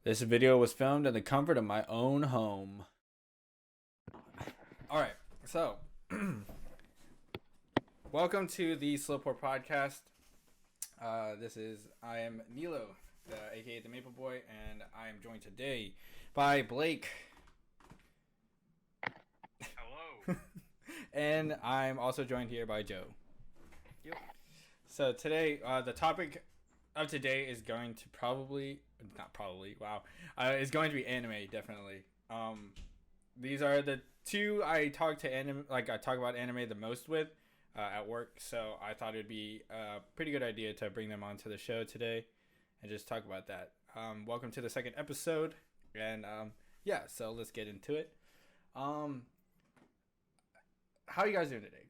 This video was filmed in the comfort of my own home. All right, so welcome to the Slowport Podcast. I am Nilo, aka the Maple Boy, and I am joined today by Blake. Hello. And I'm also joined here by Joe. Yep. So today, the topic of today is going to is going to be anime, definitely. These are the two I talk about anime the most with at work, so I thought it'd be a pretty good idea to bring them onto the show today and just talk about that. Welcome to the second episode, and so let's get into it. How are you guys doing today?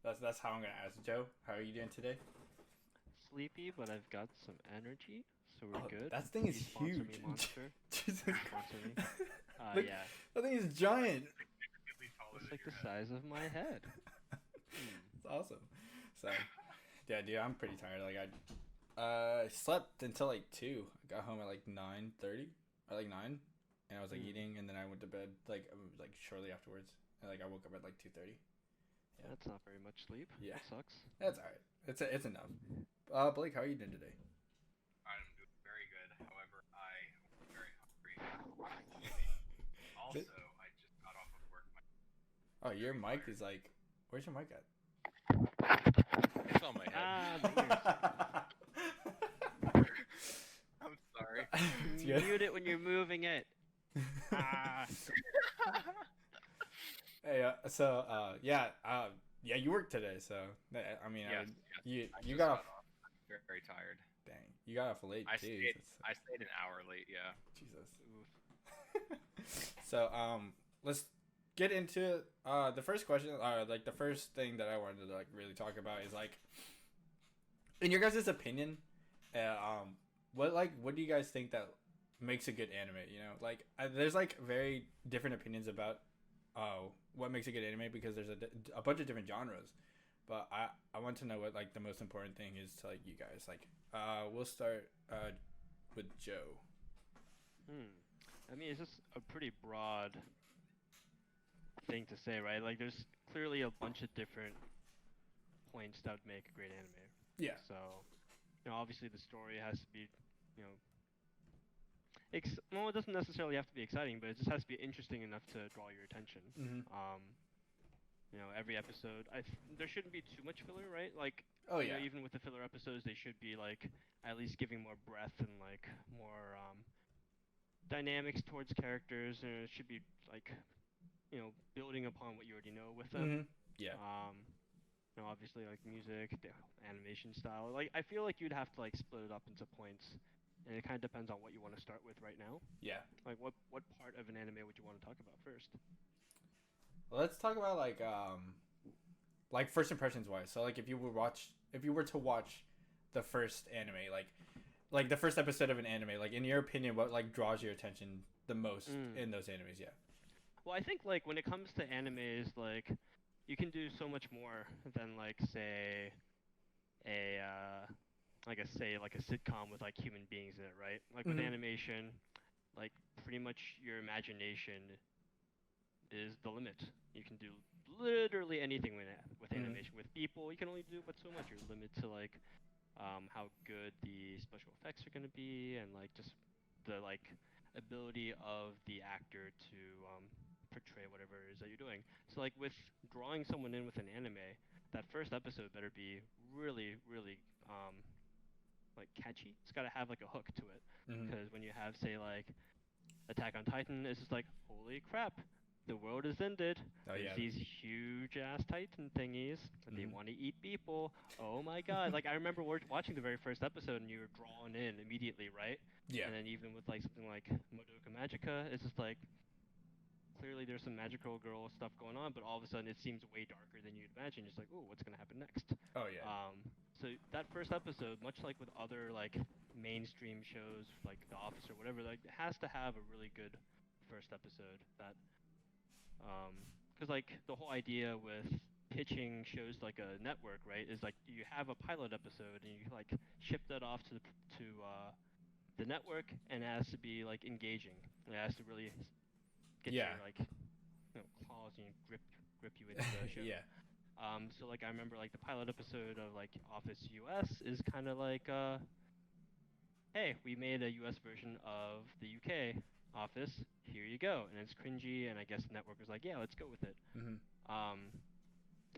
That's how I'm gonna ask Joe. How are you doing today? Sleepy, but I've got some energy, so we're good. That thing is Sponsor huge. me, Monster. Jesus Sponsor me. Look, Yeah. that thing is giant. It's like the size of my head. It's awesome. So, yeah, dude, I'm pretty tired. Like I slept until like 2. I got home at like 9:30 or like 9, and I was like eating, and then I went to bed like shortly afterwards. And like I woke up at like 2:30. Yeah. That's not very much sleep. Yeah. That sucks. That's all right. It's enough. Blake, how are you doing today? I'm doing very good. However, I am very hungry. Also, I just got off of work. Oh, your mic is like, where's your mic at? It's on my head. I'm sorry. Mute it when you're moving it. Hey, you worked today, so I mean, Yes, you I you just got off. off. I'm very tired. Dang, you got off late I too. stayed an hour late. Yeah. Jesus. So let's get into the first question. Like the first thing that I wanted to like really talk about is like, in your guys' opinion, what do you guys think that makes a good anime? You know, like there's like very different opinions about what makes a good anime because there's a bunch of different genres. But I want to know what like the most important thing is to like you guys. Like we'll start with Joe. I mean, it's just a pretty broad thing to say, right? Like, there's clearly a bunch of different points that would make a great anime. Yeah. So, obviously the story has to be, well, it doesn't necessarily have to be exciting, but it just has to be interesting enough to draw your attention. Mm-hmm. Every episode, there shouldn't be too much filler, right? Like, Oh yeah. even with the filler episodes, they should be like at least giving more breadth and like more dynamics towards characters, and it should be like, building upon what you already know with them. Mm-hmm. Yeah. Obviously like music, the animation style. Like, I feel like you'd have to like split it up into points, and it kind of depends on what you want to start with right now. Yeah. Like, what part of an anime would you want to talk about first? Well, let's talk about like first impressions wise. So like if you were to watch the first anime, like the first episode of an anime, like in your opinion, what like draws your attention the most in those animes? Yeah. Well, I think like when it comes to animes, like you can do so much more than like say a like a sitcom with like human beings in it, right? Like with animation, like pretty much your imagination is the limit. You can do literally anything with animation. With people, you can only do but so much. You're limited to like how good the special effects are going to be, and like just the like ability of the actor to portray whatever it is that you're doing. So like with drawing someone in with an anime, that first episode better be really, really like catchy. It's got to have like a hook to it, because when you have say like Attack on Titan, it's just like, holy crap, the world has ended. There's these huge ass Titan thingies, and they want to eat people. Oh my god! Like I remember watching the very first episode, and you were drawn in immediately, right? Yeah. And then even with like something like Madoka Magica, it's just like clearly there's some magical girl stuff going on, but all of a sudden it seems way darker than you'd imagine. Just like, oh, what's gonna happen next? Oh yeah. So that first episode, much like with other like mainstream shows like The Office or whatever, like it has to have a really good first episode. That because like the whole idea with pitching shows like a network, right, is like you have a pilot episode and you like ship that off to the network, and it has to be like engaging. It has to really get Yeah. your like claws and grip you into the show. Yeah. So like I remember like the pilot episode of like Office US is kind of like hey, we made a US version of the UK Office. Here you go, and it's cringy, and I guess the network was like, yeah, let's go with it. Mhm.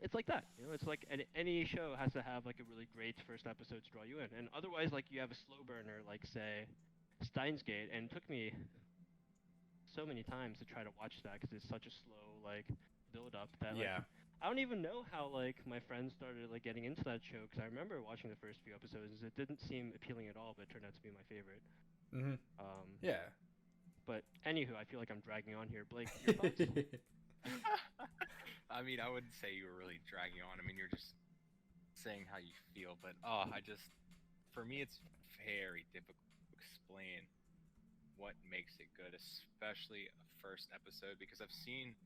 It's like that, it's like any show has to have like a really great first episode to draw you in, and otherwise like you have a slow burner like say Steins Gate, and it took me so many times to try to watch that because it's such a slow like build up that like Yeah. I don't even know how like my friends started like getting into that show because I remember watching the first few episodes. It didn't seem appealing at all, but it turned out to be my favorite. Mhm. Um, Yeah. but anywho, I feel like I'm dragging on here. Blake, your thoughts? I mean, I wouldn't say you were really dragging on. I mean, you're just saying how you feel, but for me, it's very difficult to explain what makes it good, especially a first episode, because I've seen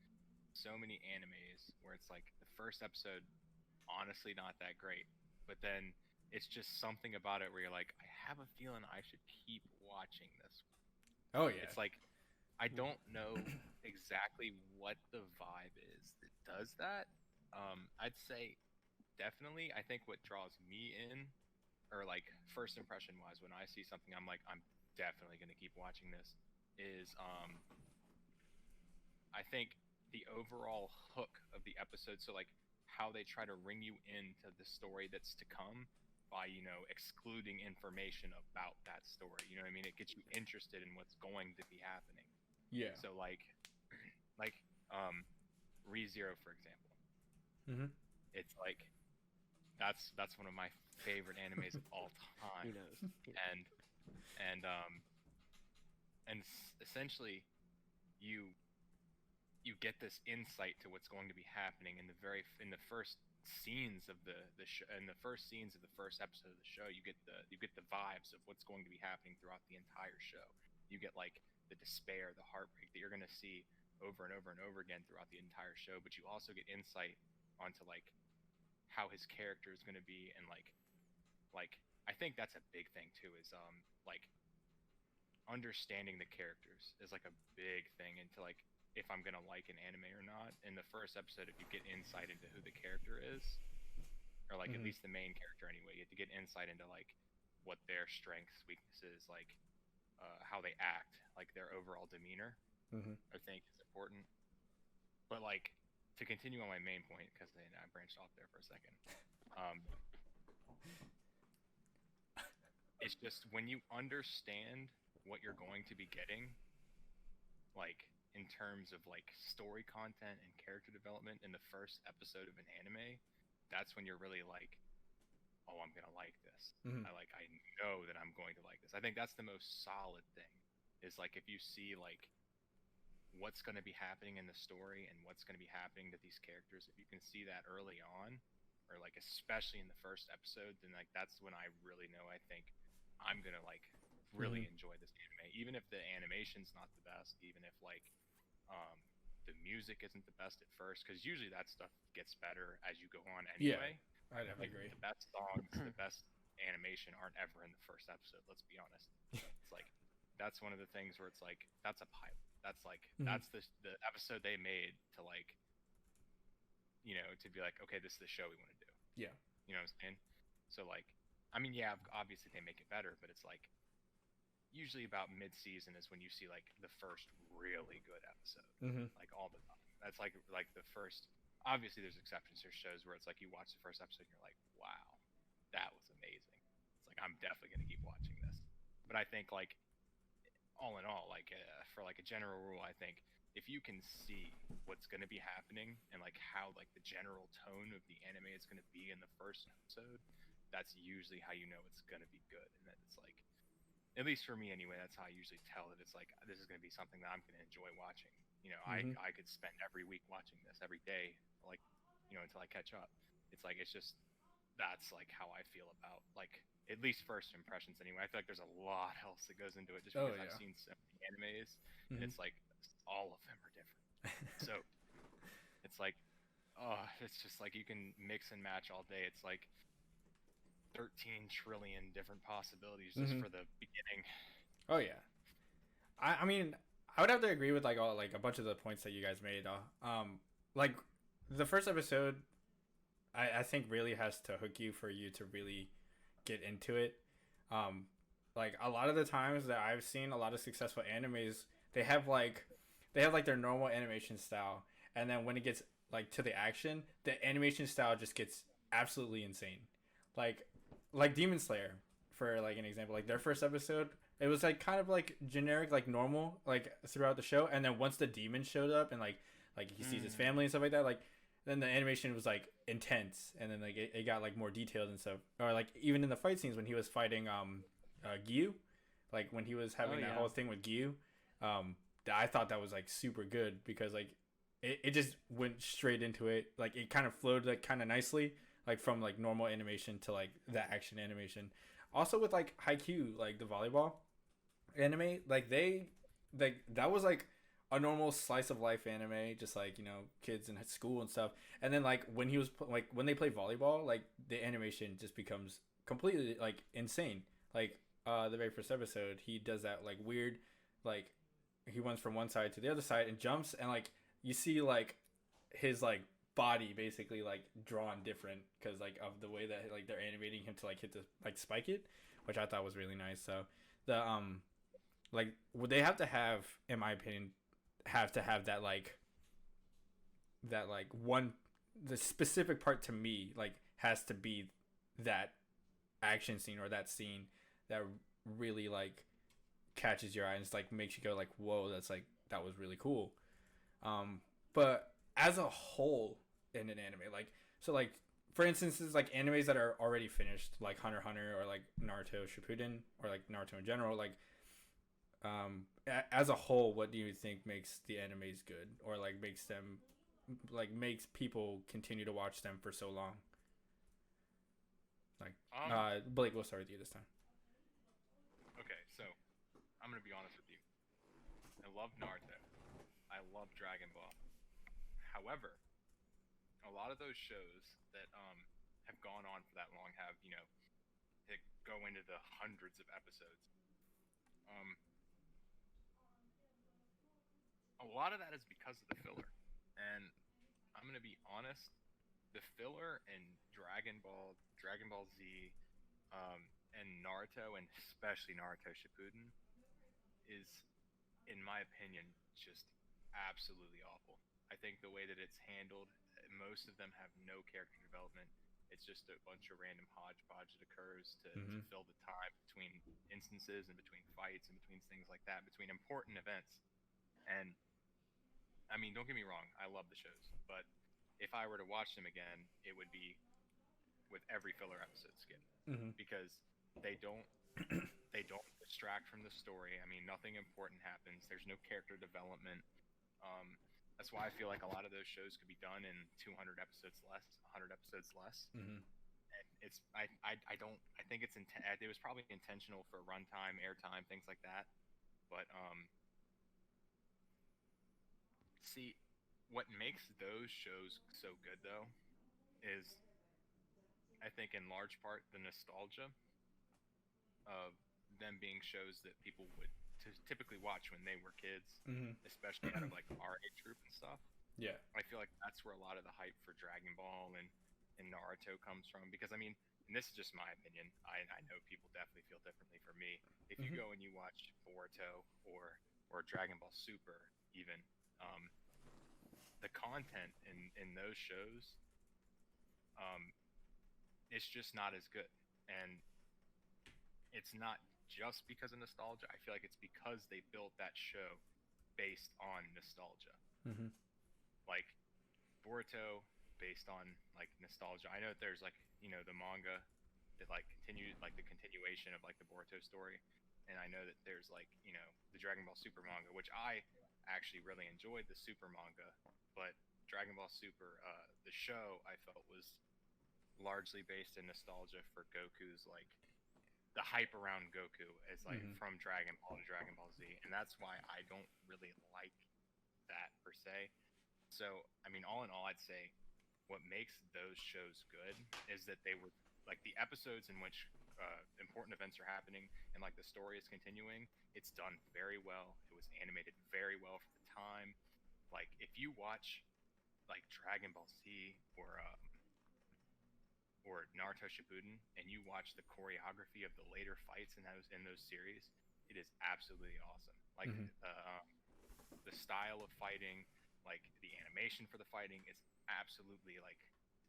so many animes where it's like the first episode, honestly, not that great, but then it's just something about it where you're like, I have a feeling I should keep watching this. Oh yeah. It's like, I don't know exactly what the vibe is that does that. I'd say definitely, I think what draws me in, or like first impression wise, when I see something, I'm like, I'm definitely gonna keep watching this. Is I think the overall hook of the episode, so like how they try to ring you into the story that's to come by excluding information about that story. You know what I mean? It gets you interested in what's going to be happening. Yeah. So like ReZero, for example. Mhm. It's like that's one of my favorite animes of all time. Who knows? And essentially you get this insight to what's going to be happening in the first scenes of the first scenes of the first episode of the show. You get the vibes of what's going to be happening throughout the entire show. You get like the despair, the heartbreak that you're going to see over and over and over again throughout the entire show, but you also get insight onto like how his character is going to be, and like I think that's a big thing too, is like understanding the characters is like a big thing into like if I'm gonna like an anime or not. In the first episode, if you get insight into who the character is, or like at least the main character anyway, you have to get insight into like what their strengths, weaknesses, like how they act, like their overall demeanor. I think is important. But like to continue on my main point, because I branched off there for a second. It's just when you understand what you're going to be getting, like in terms of like story content and character development in the first episode of an anime, that's when you're really like, oh, I'm gonna like this. I know that I'm going to like this. I think that's the most solid thing, is like if you see like what's going to be happening in the story and what's going to be happening to these characters, if you can see that early on, or like especially in the first episode, then like that's when I really know I think I'm gonna like really enjoy this anime, even if the animation's not the best, even if like the music isn't the best at first, because usually that stuff gets better as you go on anyway. Yeah, I definitely agree. The best songs, the best animation aren't ever in the first episode. Let's be honest. It's like that's one of the things where it's like that's a pilot. That's like that's the episode they made to like to be like, okay, this is the show we want to do. Yeah. You know what I'm saying? So like, I mean, yeah, obviously they make it better, but it's like usually about mid-season is when you see like the first really good episode, like all the time. That's like the first. Obviously, there's exceptions. There's shows where it's like you watch the first episode and you're like, wow, that was amazing. It's like I'm definitely gonna keep watching this. But I think like all in all, like for like a general rule, I think if you can see what's going to be happening and like how like the general tone of the anime is going to be in the first episode, that's usually how you know it's going to be good. And that it's like, at least for me anyway, that's how I usually tell that it's like this is going to be something that I'm going to enjoy watching. I could spend every week watching this every day, like until I catch up. It's like that's like how I feel about like at least first impressions anyway. I feel like there's a lot else that goes into it just because I've seen so many animes, and it's like all of them are different. So it's like, it's just like you can mix and match all day. It's like 13 trillion different possibilities just for the beginning Oh yeah. I mean, I would have to agree with like all like a bunch of the points that you guys made. Like the first episode, I think really has to hook you for you to really get into it. Um, like a lot of the times that I've seen a lot of successful animes, they have like they have like their normal animation style, and then when it gets like to the action, the animation style just gets absolutely insane. Like like Demon Slayer for like an example, like their first episode, it was like kind of like generic, like normal, like throughout the show, and then once the demon showed up and like he sees his family and stuff like that, like then the animation was like intense, and then like it got like more detailed and stuff, or like even in the fight scenes when he was fighting Gyu, like when he was having Oh that yeah. whole thing with Gyu, um I thought that was like super good because like it just went straight into it, like it kind of flowed like kind of nicely, like from like normal animation to like the action animation. Also with like Haikyuu, like the volleyball anime, like they like that was like a normal slice of life anime, just like you know kids in school and stuff. And then like when he was like when they play volleyball, like the animation just becomes completely like insane. Like the very first episode, he does that like weird, like he runs from one side to the other side and jumps, and like you see like his like body basically like drawn different because like of the way that like they're animating him to like hit the like spike it, which I thought was really nice. So the like would they have to have, in my opinion, have to have that like one the specific part to me like has to be that action scene or that scene that really like catches your eye and just like makes you go like whoa, that's like that was really cool. But as a whole in an anime, like so like for instance, is like animes that are already finished, like Hunter x Hunter or like Naruto Shippuden or like Naruto in general, like as a whole, what do you think makes the animes good, or like makes them like makes people continue to watch them for so long? Like, Blake, we'll start with you this time. Okay, so I'm gonna be honest with you. I love Naruto. I love Dragon Ball. However, a lot of those shows that have gone on for that long have that go into the hundreds of episodes. Um, a lot of that is because of the filler, and I'm gonna be honest. The filler in Dragon Ball Z, and Naruto, and especially Naruto Shippuden, is, in my opinion, just absolutely awful. I think the way that it's handled, most of them have no character development. It's just a bunch of random hodgepodge that occurs to Mm-hmm. fill the time between instances and between fights and between things like that, between important events. And I mean, don't get me wrong, I love the shows, but if I were to watch them again, it would be with every filler episode skipped Mm-hmm. because they don't they don't distract from the story. I mean, nothing important happens. There's no character development. That's why I feel like a lot of those shows could be done in 200 episodes less, 100 episodes less. Mm-hmm. And it's I don't I think it was probably intentional for runtime, airtime, things like that. But see, what makes those shows so good though is I think in large part the nostalgia of them being shows that people would typically watch when they were kids, Mm-hmm. especially out of like our age group and stuff. Yeah. I feel like that's where a lot of the hype for Dragon Ball and Naruto comes from. Because I mean, and this is just my opinion. I know people definitely feel differently. For me, if you Mm-hmm. go and you watch Boruto or Dragon Ball Super, even um, the content in those shows, um, it's just not as good. And it's not just because of nostalgia. I feel like it's because they built that show based on nostalgia. Mm-hmm. Like Boruto based on like nostalgia. I know that there's like, the manga that like continued like the continuation of like the Boruto story. And I know that there's like, the Dragon Ball Super manga, which I actually really enjoyed the Super manga, but Dragon Ball Super, the show I felt was largely based in nostalgia for Goku's like the hype around Goku is like Mm-hmm. from Dragon Ball to Dragon Ball Z, and that's why I don't really like that per se. So, I mean, all in all, I'd say what makes those shows good is that they were like the episodes in which important events are happening and like the story is continuing, it's done very well. It was animated very well for the time. Like if you watch like Dragon Ball Z or Naruto Shippuden and you watch the choreography of the later fights in those series, it is absolutely awesome. Like the style of fighting, like the animation for the fighting is absolutely like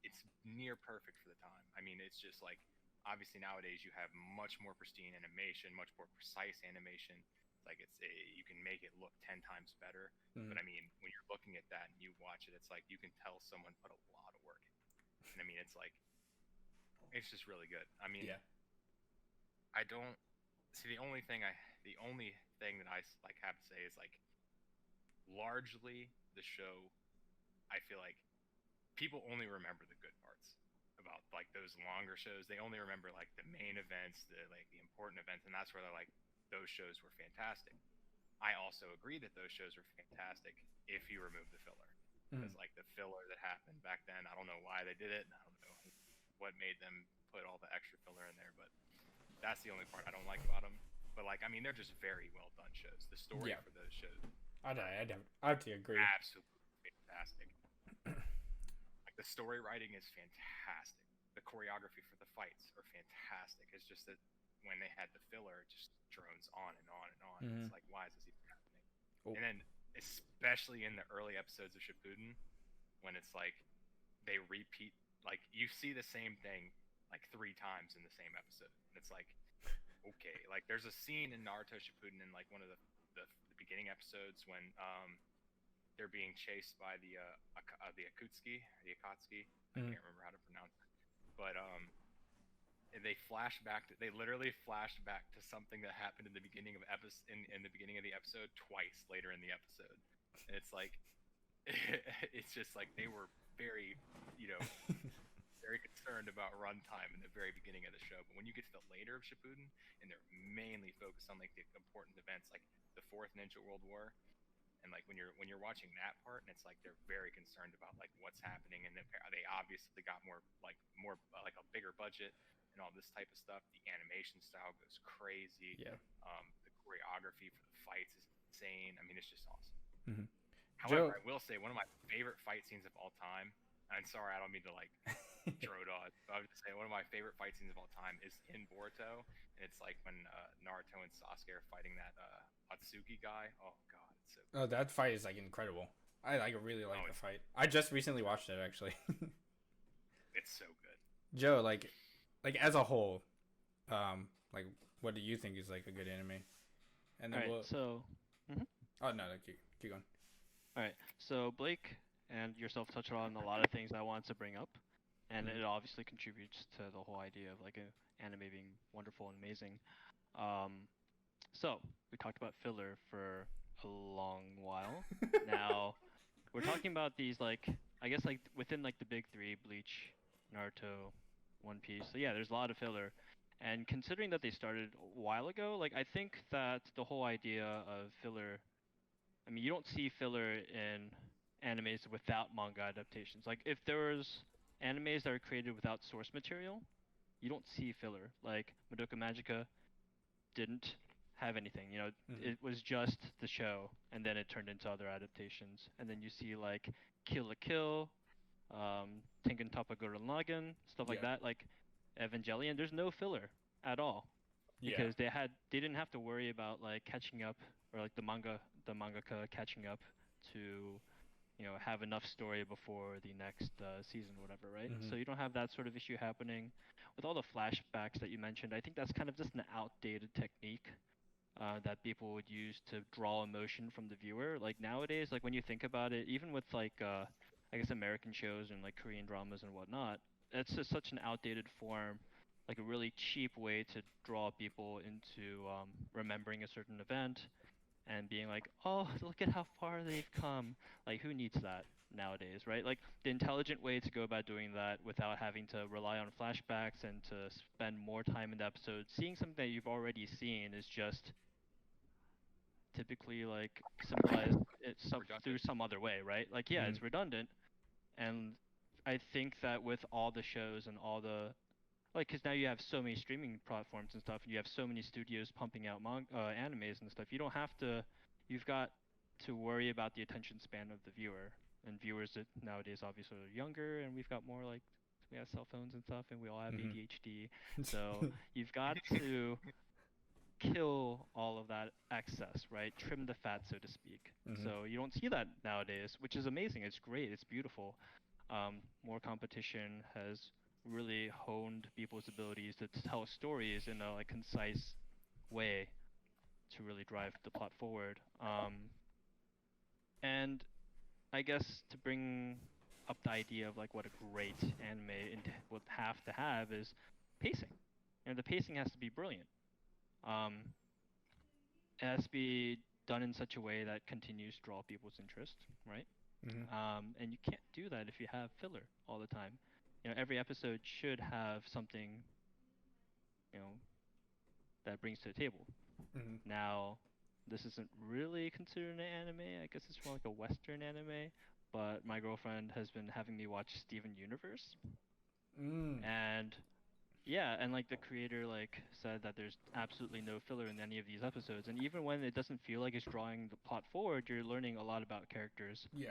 it's near perfect for the time. I mean, it's just like obviously nowadays you have much more pristine animation, much more precise animation. Like you can make it look 10 times better. But I mean, when you're looking at that and you watch it, it's like you can tell someone put a lot of work in. And I mean, it's like it's just really good. I mean, Yeah. I don't see the only thing that I like have to say is like largely the show. I feel like people only remember the good parts about like those longer shows. They only remember like the main events, the important events, and that's where they're like those shows were fantastic. I also agree that those shows were fantastic if you remove the filler. Because like the filler that happened back then, I don't know why they did it. I don't know what made them put all the extra filler in there, but that's the only part I don't like about them. But like, I mean, they're just very well done shows. The story for those shows, I have to agree. absolutely fantastic. Like the story writing is fantastic. The choreography for the fights are fantastic. It's just that when they had the filler, it just drones on and on and on. It's like, why is this even happening? Oh. And then, especially in the early episodes of Shippuden, when it's like they repeat, like you see the same thing like 3 times in the same episode, and it's like, okay, like there's a scene in Naruto Shippuden in like one of the beginning episodes when they're being chased by the Akatsuki. I can't remember how to pronounce it, but they literally flashed back to something that happened in the beginning of in the beginning of the episode twice later in the episode. And it's like it's just like they were very, very concerned about runtime in the very beginning of the show. But when you get to the later of Shippuden and they're mainly focused on like the important events like the Fourth Ninja World War, and like when you're watching that part and it's like they're very concerned about like what's happening, and they obviously got more like a bigger budget and all this type of stuff. The animation style goes crazy. Yeah. The choreography for the fights is insane. I mean, it's just Mm-hmm. awesome. However, I will say one of my favorite fight scenes of all time. I'm sorry, I don't mean to like throw it on. I would say one of my favorite fight scenes of all time is in Boruto, and it's like when Naruto and Sasuke are fighting that Atsuki guy. Oh god, it's so good. Oh, that fight is like incredible. I like really like the fight. I just recently watched it actually. It's so good. Joe, like as a whole, like what do you think is like a good anime? And then Oh no, keep going. All right, so Blake and yourself touched on a lot of things I wanted to bring up, and it obviously contributes to the whole idea of like an anime being wonderful and amazing. So we talked about filler for a long while. Now we're talking about these like I guess like within like the big 3, Bleach, Naruto, One Piece. So yeah, there's a lot of filler. And considering that they started a while ago, like I think that the whole idea of filler, I mean, you don't see filler in animes without manga adaptations. Like if there was animes that are created without source material, you don't see filler. Like Madoka Magica didn't have anything, it was just the show, and then it turned into other adaptations. And then you see like Kill la Kill, Tengen Toppa Gurren Lagann, stuff like that, like Evangelion. There's no filler at all because they didn't have to worry about like catching up, or like the mangaka catching up to have enough story before the next season or whatever, right? So you don't have that sort of issue happening with all the flashbacks that you mentioned. I think that's kind of just an outdated technique that people would use to draw emotion from the viewer. Like nowadays, like when you think about it, even with like I guess American shows and like Korean dramas and whatnot, it's just such an outdated form, like a really cheap way to draw people into remembering a certain event and being like, oh, look at how far they've come. Like, who needs that nowadays, right? Like, the intelligent way to go about doing that without having to rely on flashbacks and to spend more time in the episode seeing something that you've already seen is just typically, like, symbolized through some other way, right? Like, yeah, it's redundant. And I think that with all the shows and all the like, because now you have so many streaming platforms and stuff, and you have so many studios pumping out animes and stuff. You don't have to. You've got to worry about the attention span of the viewer, and viewers that nowadays obviously are younger, and we've got more like we have cell phones and stuff, and we all have ADHD. So you've got to kill all of that excess, right? Trim the fat, so to speak. So you don't see that nowadays, which is amazing. It's great. It's beautiful. More competition has really honed people's abilities to tell stories in a like concise way to really drive the plot forward. And I guess to bring up the idea of like what a great anime would have to have is pacing. And the pacing has to be brilliant. It has to be done in such a way that continues to draw people's interest, right? And you can't do that if you have filler all the time. You know, every episode should have something, you know, that brings to the table. Now, this isn't really considered an anime. I guess it's more like a Western anime. But my girlfriend has been having me watch Steven Universe. And yeah, and like the creator like said that there's absolutely no filler in any of these episodes, and even when it doesn't feel like it's drawing the plot forward, you're learning a lot about characters. Yeah.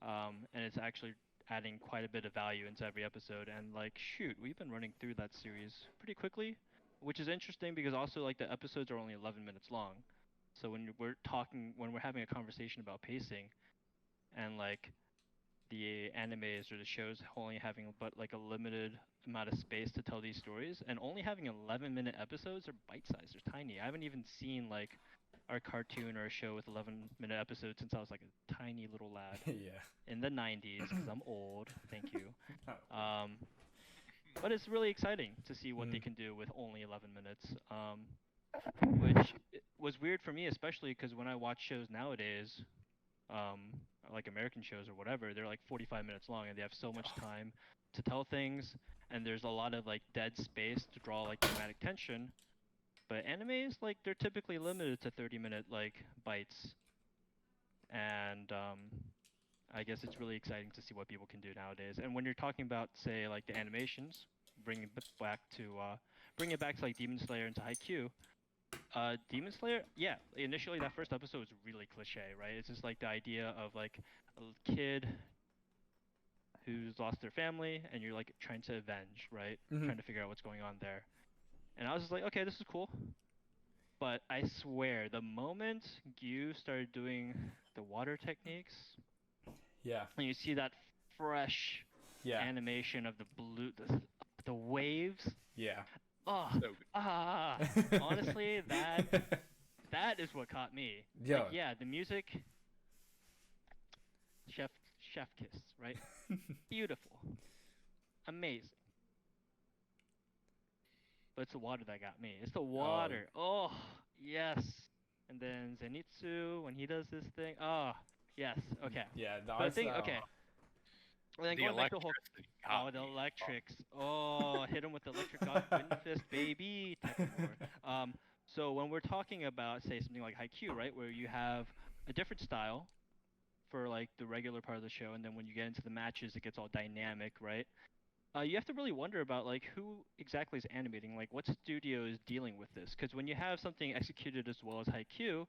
And it's actually adding quite a bit of value into every episode. And like, shoot, we've been running through that series pretty quickly, which is interesting because also like the episodes are only 11 minutes long. So when we're having a conversation about pacing, and like the animes or the shows only having but like a limited amount of space to tell these stories, and only having 11-minute episodes are bite-sized, they're tiny. I haven't even seen like our cartoon or a show with 11-minute episodes since I was like a tiny little lad. Yeah. In the 90s, because I'm old. Thank you. But it's really exciting to see what they can do with only 11 minutes. Which was weird for me, especially because when I watch shows nowadays, like American shows or whatever, they're like 45 minutes long, and they have so much time to tell things, and there's a lot of like dead space to draw like dramatic tension. But animes, like, they're typically limited to 30-minute like bites, and I guess it's really exciting to see what people can do nowadays. And when you're talking about, say, like the animations, bring it back to like Demon Slayer and to Haikyuu. Demon Slayer, yeah, initially that first episode was really cliche, right? It's just like the idea of like a kid who's lost their family, and you're like trying to avenge, right? Trying to figure out what's going on there. And I was just like, okay, this is cool. But I swear, the moment Gyu started doing the water techniques, and you see that fresh animation of the blue, the waves. Yeah. Oh, honestly, that is what caught me. Yeah. Like, yeah, the music, chef kiss, right? Beautiful, amazing. But it's the water that got me. It's the water. Oh, yes. And then Zenitsu, when he does this thing. Oh, yes. Okay. Yeah. But I think, okay. And then going back to the whole, the electrics. Oh, hit him with the electric wind fist, baby. So when we're talking about, say, something like Haikyuu, right, where you have a different style for like the regular part of the show, and then when you get into the matches, it gets all dynamic, right? You have to really wonder about like who exactly is animating, like what studio is dealing with this. Because when you have something executed as well as Haikyuu,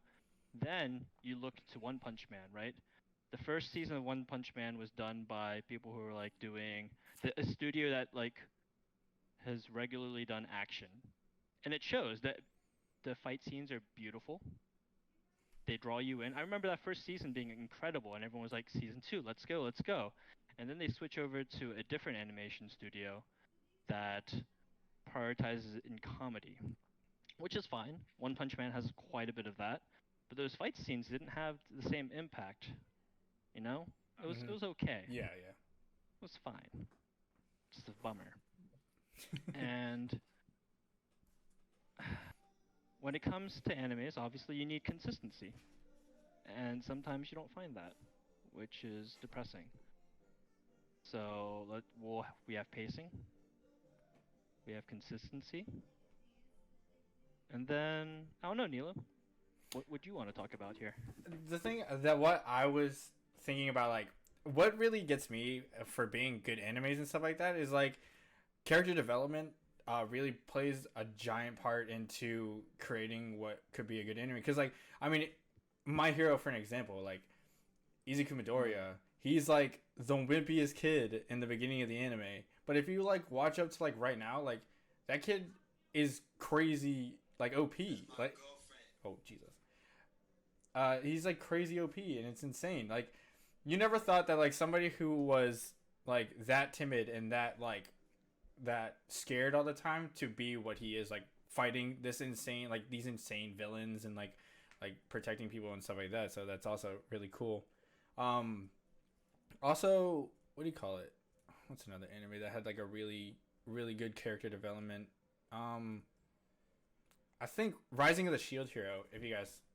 then you look to One Punch Man, right? The first season of One Punch Man was done by people who were like doing a studio that like has regularly done action, and it shows that the fight scenes are beautiful. They draw you in. I remember that first season being incredible, and everyone was like, "Season 2, let's go, let's go." And then they switch over to a different animation studio that prioritizes in comedy, which is fine. One Punch Man has quite a bit of that, but those fight scenes didn't have the same impact. You know, it was okay. Yeah. It was fine. Just a bummer. And when it comes to animes, obviously you need consistency, and sometimes you don't find that, which is depressing. So we have pacing, we have consistency, and then I don't know, Neela, what would you want to talk about here? The thing that what I was thinking about, like what really gets me for being good animes and stuff like that, is like character development really plays a giant part into creating what could be a good anime. Because like, I mean, My Hero for an example, like Izuku Midoriya, he's like the wimpiest kid in the beginning of the anime. But if you like watch up to like right now, like that kid is crazy, like OP. Like, oh Jesus, he's like crazy OP, and it's insane. Like, you never thought that like somebody who was like that timid and that like that scared all the time to be what he is, like fighting this insane, like these insane villains and like protecting people and stuff like that. So that's also really cool. Also, what do you call it? What's another anime that had like a really good character development? I think Rising of the Shield Hero. If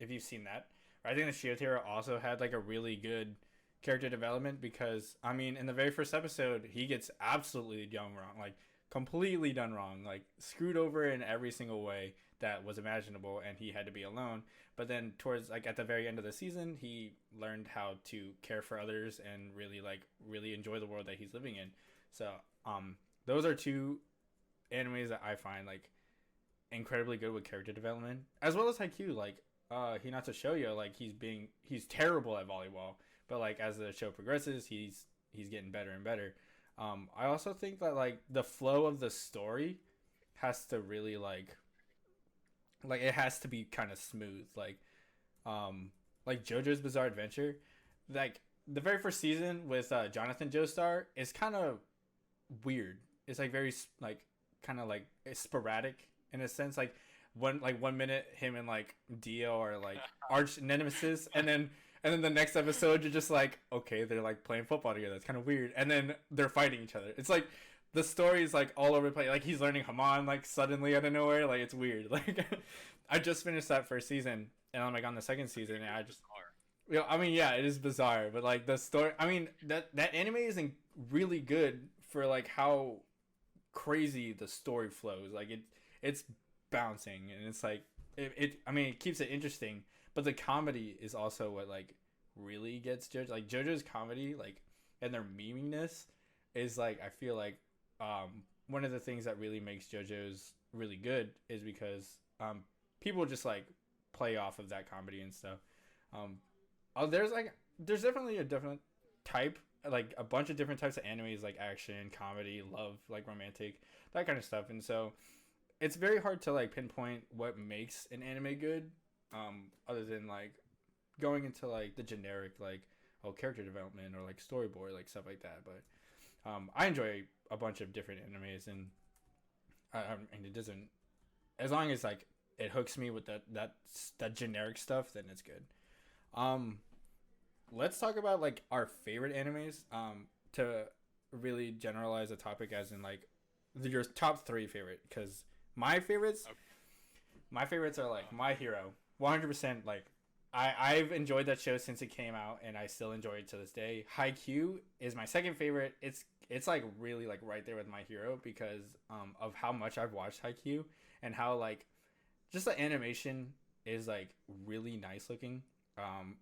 you've seen that, Rising of the Shield Hero also had like a really good character development, because I mean, in the very first episode, he gets absolutely done wrong, like completely done wrong, like screwed over in every single way that was imaginable, and he had to be alone. But then towards like at the very end of the season, he learned how to care for others and really enjoy the world that he's living in. So those are two animes that I find like incredibly good with character development, as well as Haikyuu. Like Hinata Shoyo, like he's terrible at volleyball, but like as the show progresses, he's getting better and better. I also think that like the flow of the story has to really like it has to be kind of smooth. Like JoJo's Bizarre Adventure, like the very first season with Jonathan Joestar is kind of weird. It's like very like kind of like it's sporadic in a sense. Like 1 minute him and like Dio are like arch nemesis, and then the next episode you're just like, okay, they're like playing football together. It's kind of weird, and then they're fighting each other. It's like the story is like all over the place. Like he's learning Haman like suddenly out of nowhere. Like it's weird. Like I just finished that first season, and I'm like on the second season, and I just, you know, I mean, yeah, it is bizarre, but like the story. I mean, that anime isn't really good for like how crazy the story flows. Like it's bouncing, and it's like I mean, it keeps it interesting, but the comedy is also what like really gets JoJo. Like JoJo's comedy, like, and their meminess is like, I feel like one of the things that really makes JoJo's really good is because people just like play off of that comedy and stuff. There's definitely a different type, like a bunch of different types of animes, like action, comedy, love, like romantic, that kind of stuff. And so it's very hard to like pinpoint what makes an anime good, other than like going into like the generic like, oh, character development or like storyboard, like stuff like that. But I enjoy a bunch of different animes, and and it doesn't, as long as like it hooks me with that generic stuff, then it's good. Let's talk about like our favorite animes, to really generalize the topic, as in like your top 3 favorite, because my favorites are like My Hero, 100%. Like I've enjoyed that show since it came out, and I still enjoy it to this day. Haikyuu is my second favorite. It's like really like right there with My Hero, because of how much I've watched Haikyuu, and how like just the animation is like really nice looking.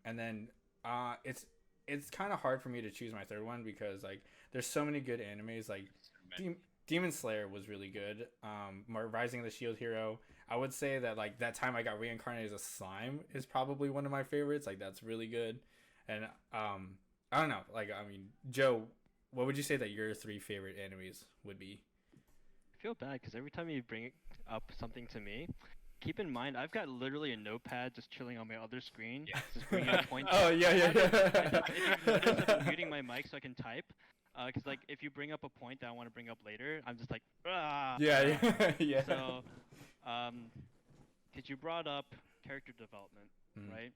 And then it's kind of hard for me to choose my third one, because like there's so many good animes. Like Demon Slayer was really good. Rising of the Shield Hero, I would say that like that time I got reincarnated as a slime is probably one of my favorites. Like that's really good. And I don't know. Like, I mean, Joe, what would you say that your 3 favorite animes would be? I feel bad because every time you bring up something to me, keep in mind I've got literally a notepad just chilling on my other screen. Yeah. Just bringing up points. Oh yeah. If you notice, I'm muting my mic so I can type. Because like if you bring up a point that I want to bring up later, I'm just like, ah. Yeah. So, because you brought up character development, right?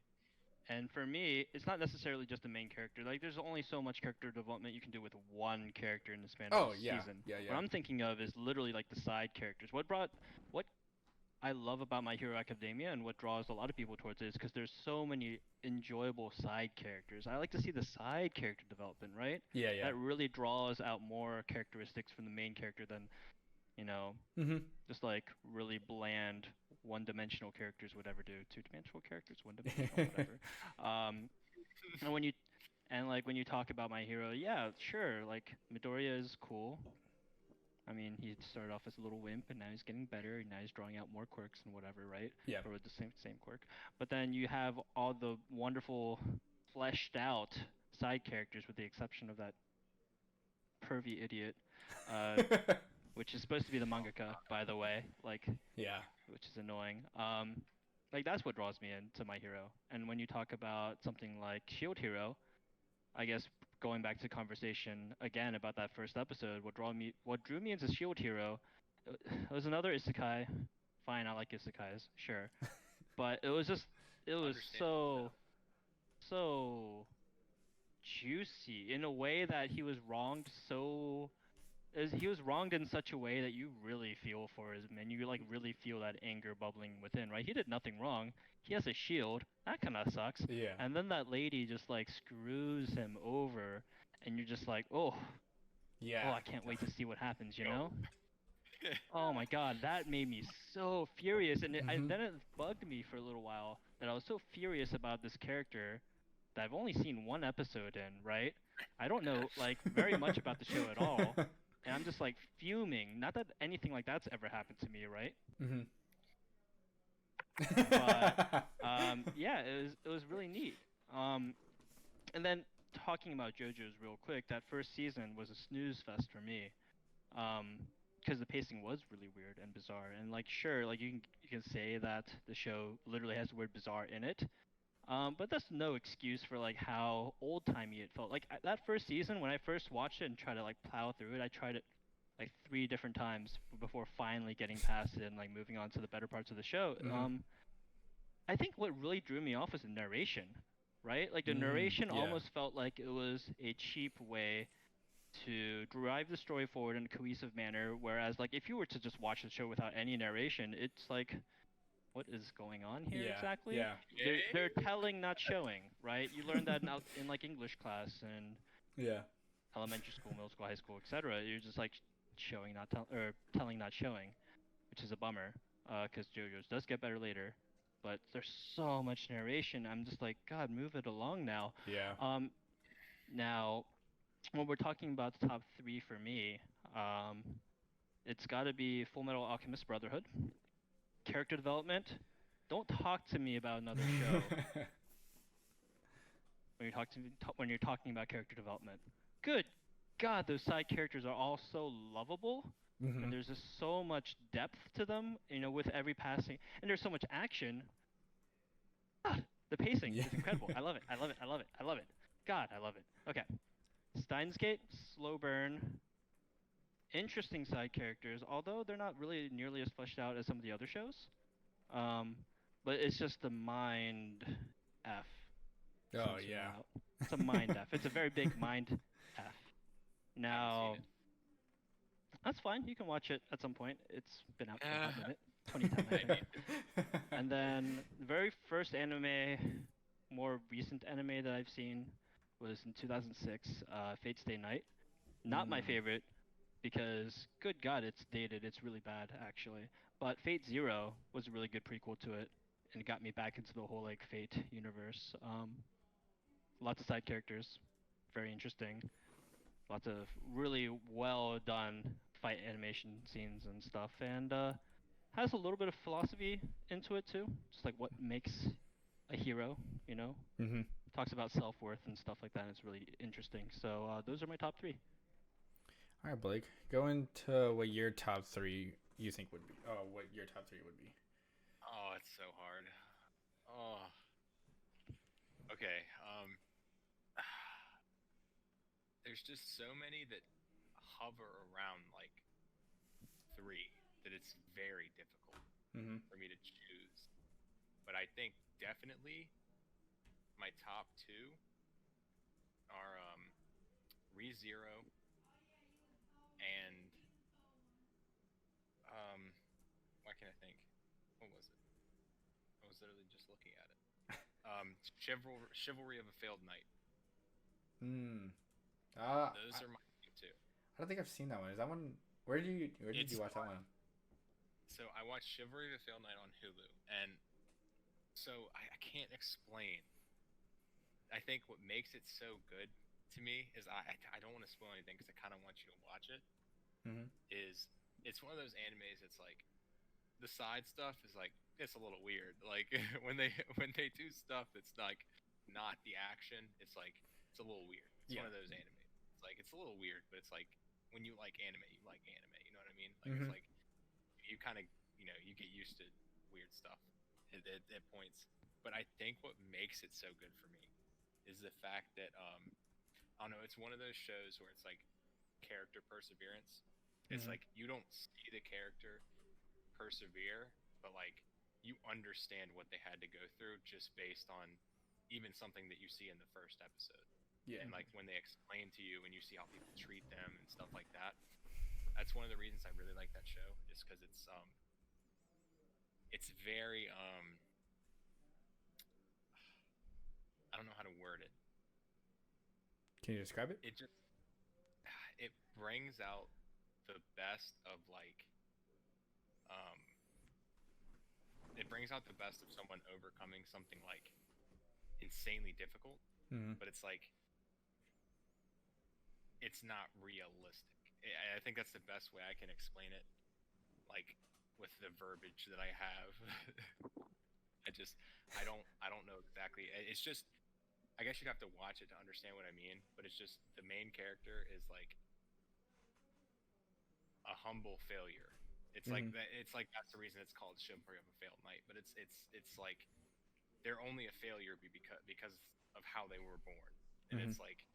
And for me, it's not necessarily just the main character. Like, there's only so much character development you can do with one character in the span of a season. Yeah. What I'm thinking of is literally like the side characters. What I love about My Hero Academia and what draws a lot of people towards it is because there's so many enjoyable side characters. I like to see the side character development, right? Yeah. That really draws out more characteristics from the main character than, just like really bland one-dimensional characters would ever do. Two-dimensional characters, one-dimensional, whatever. And when you talk about My Hero, yeah, sure, like Midoriya is cool. I mean, he started off as a little wimp, and now he's getting better, and now he's drawing out more quirks and whatever, right? Yeah. Or with the same quirk. But then you have all the wonderful, fleshed out side characters, with the exception of that pervy idiot, which is supposed to be the mangaka, by the way. Like, Yeah. which is annoying. Like that's what draws me into My Hero. And when you talk about something like Shield Hero, I guess going back to conversation again about that first episode, what drew me into Shield Hero, it was another isekai. Fine, I like isekais, sure, but it was Understandable, so juicy in a way that he was wronged so. He was wronged in such a way that you really feel for him, and you like really feel that anger bubbling within, right? He did nothing wrong. He has a shield. That kind of sucks. Yeah. And then that lady just like screws him over, and you're just like, oh, Yeah. oh, I can't wait to see what happens, you know? Oh my god, that made me so furious, and then it bugged me for a little while that I was so furious about this character that I've only seen one episode in, right? I don't know like very much about the show at all. And I'm just like fuming. Not that anything like that's ever happened to me, right? But yeah, it was really neat. And then talking about JoJo's real quick, that first season was a snooze fest for me, because the pacing was really weird and bizarre. And like, sure, like you can say that the show literally has the word bizarre in it, but that's no excuse for like how old timey it felt. Like that first season, when I first watched it and tried to like plow through it, I tried it like 3 different times before finally getting past it and like moving on to the better parts of the show. I think what really drew me off was the narration, right? Like the narration yeah. almost felt like it was a cheap way to drive the story forward in a cohesive manner. Whereas like if you were to just watch the show without any narration, it's like, what is going on here exactly? Yeah. They're telling, not showing, right? You learned that in like English class and Yeah. elementary school, middle school, high school, etc. You're just like showing, not or telling, not showing, which is a bummer. Because JoJo's does get better later, but there's so much narration. I'm just like, God, move it along now. Yeah. Now, when we're talking about the top 3 for me, it's got to be Full Metal Alchemist Brotherhood. Character development. Don't talk to me about another show when you're talking about character development. Good God, those side characters are all so lovable, and there's just so much depth to them. You know, with every passing, and there's so much action. God, the pacing is incredible. I love it. I love it. I love it. I love it. God, I love it. Okay, Steins Gate, slow burn. Interesting side characters, although they're not really nearly as fleshed out as some of the other shows. But it's just a mind F. Oh yeah. It's a mind F. It's a very big mind F. Now, that's fine. You can watch it at some point. It's been out for a hot minute. 2010, I think. And then the very first anime, more recent anime that I've seen was in 2006, Fate Stay Night. Not my favorite, because good God, it's dated. It's really bad, actually. But Fate Zero was a really good prequel to it, and it got me back into the whole like Fate universe. Lots of side characters, very interesting. Lots of really well done fight animation scenes and stuff, and has a little bit of philosophy into it too. Just like what makes a hero, you know. Talks about self-worth and stuff like that. And it's really interesting. So those are my top 3. All right, Blake. Go into what your top 3 you think would be. Oh, what your top 3 would be. Oh, it's so hard. Oh. Okay. There's just so many that hover around like 3 that it's very difficult for me to choose. But I think definitely my top 2 are ReZero and why can't I think? What was it? I was literally just looking at it. Chivalry of a Failed Knight. Those are my 2. I don't think I've seen that one. Is that one? Where did you watch that one? So I watched Chivalry of a Failed Knight on Hulu, and so I can't explain. I think what makes it so good to me is I don't want to spoil anything because I kind of want you to watch it. Mm-hmm. is it's one of those animes that's like the side stuff is like it's a little weird. Like when they do stuff that's like not the action, it's like it's a little weird. It's one Yeah. of those animes. It's like it's a little weird, but it's like when you like anime, you like anime. You know what I mean? Like Mm-hmm. it's like you kind of you get used to weird stuff at points. But I think what makes it so good for me is the fact that I don't know. It's one of those shows where it's like character perseverance. It's Mm-hmm. like you don't see the character persevere, but like you understand what they had to go through just based on even something that you see in the first episode. Yeah. And like when they explain to you and you see how people treat them and stuff like that. That's one of the reasons I really like that show, is because it's very I don't know how to word it. Can you describe it? It just it brings out the best of like um it brings out the best of someone overcoming something like insanely difficult, Mm-hmm. but it's like it's not realistic. I think that's the best way I can explain it, like with the verbiage that I have. I don't know exactly. It's just I guess you'd have to watch it to understand what I mean, but it's just the main character is like a humble failure. It's like Mm-hmm. that. It's like that's the reason it's called Chivalry of a Failed Knight. But it's like they're only a failure because of how they were born, and Mm-hmm. it's like,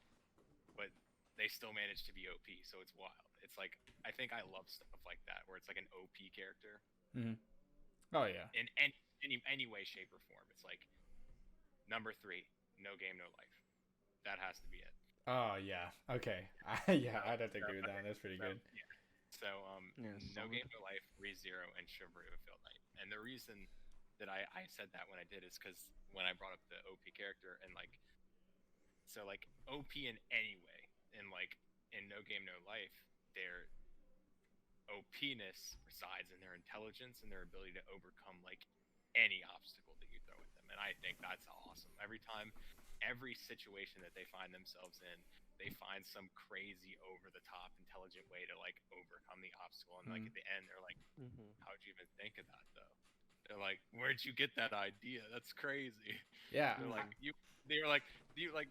but they still manage to be OP. So it's wild. It's like I think I love stuff like that where it's like an OP character Mm-hmm. Oh yeah. in any way, shape, or form. It's like number 3, No Game, No Life. That has to be it. Oh yeah. Okay. Yeah, I'd have to agree with that. That's pretty good. Yeah. So Yeah, No solid. Game No Life, ReZero, and Chivalry of a Failed Knight. And the reason that I said that when I did is because when I brought up the OP character and like so like OP in any way and like in No Game No Life, their OPness resides in their intelligence and their ability to overcome like any obstacle that you throw at them. And I think that's awesome. Every time, every situation that they find themselves in, they find some crazy over the top intelligent way to like overcome the obstacle. And like Mm-hmm. at the end they're like, Mm-hmm. how'd you even think of that though? They're like, where'd you get that idea? That's crazy. Yeah. They're like, they were like,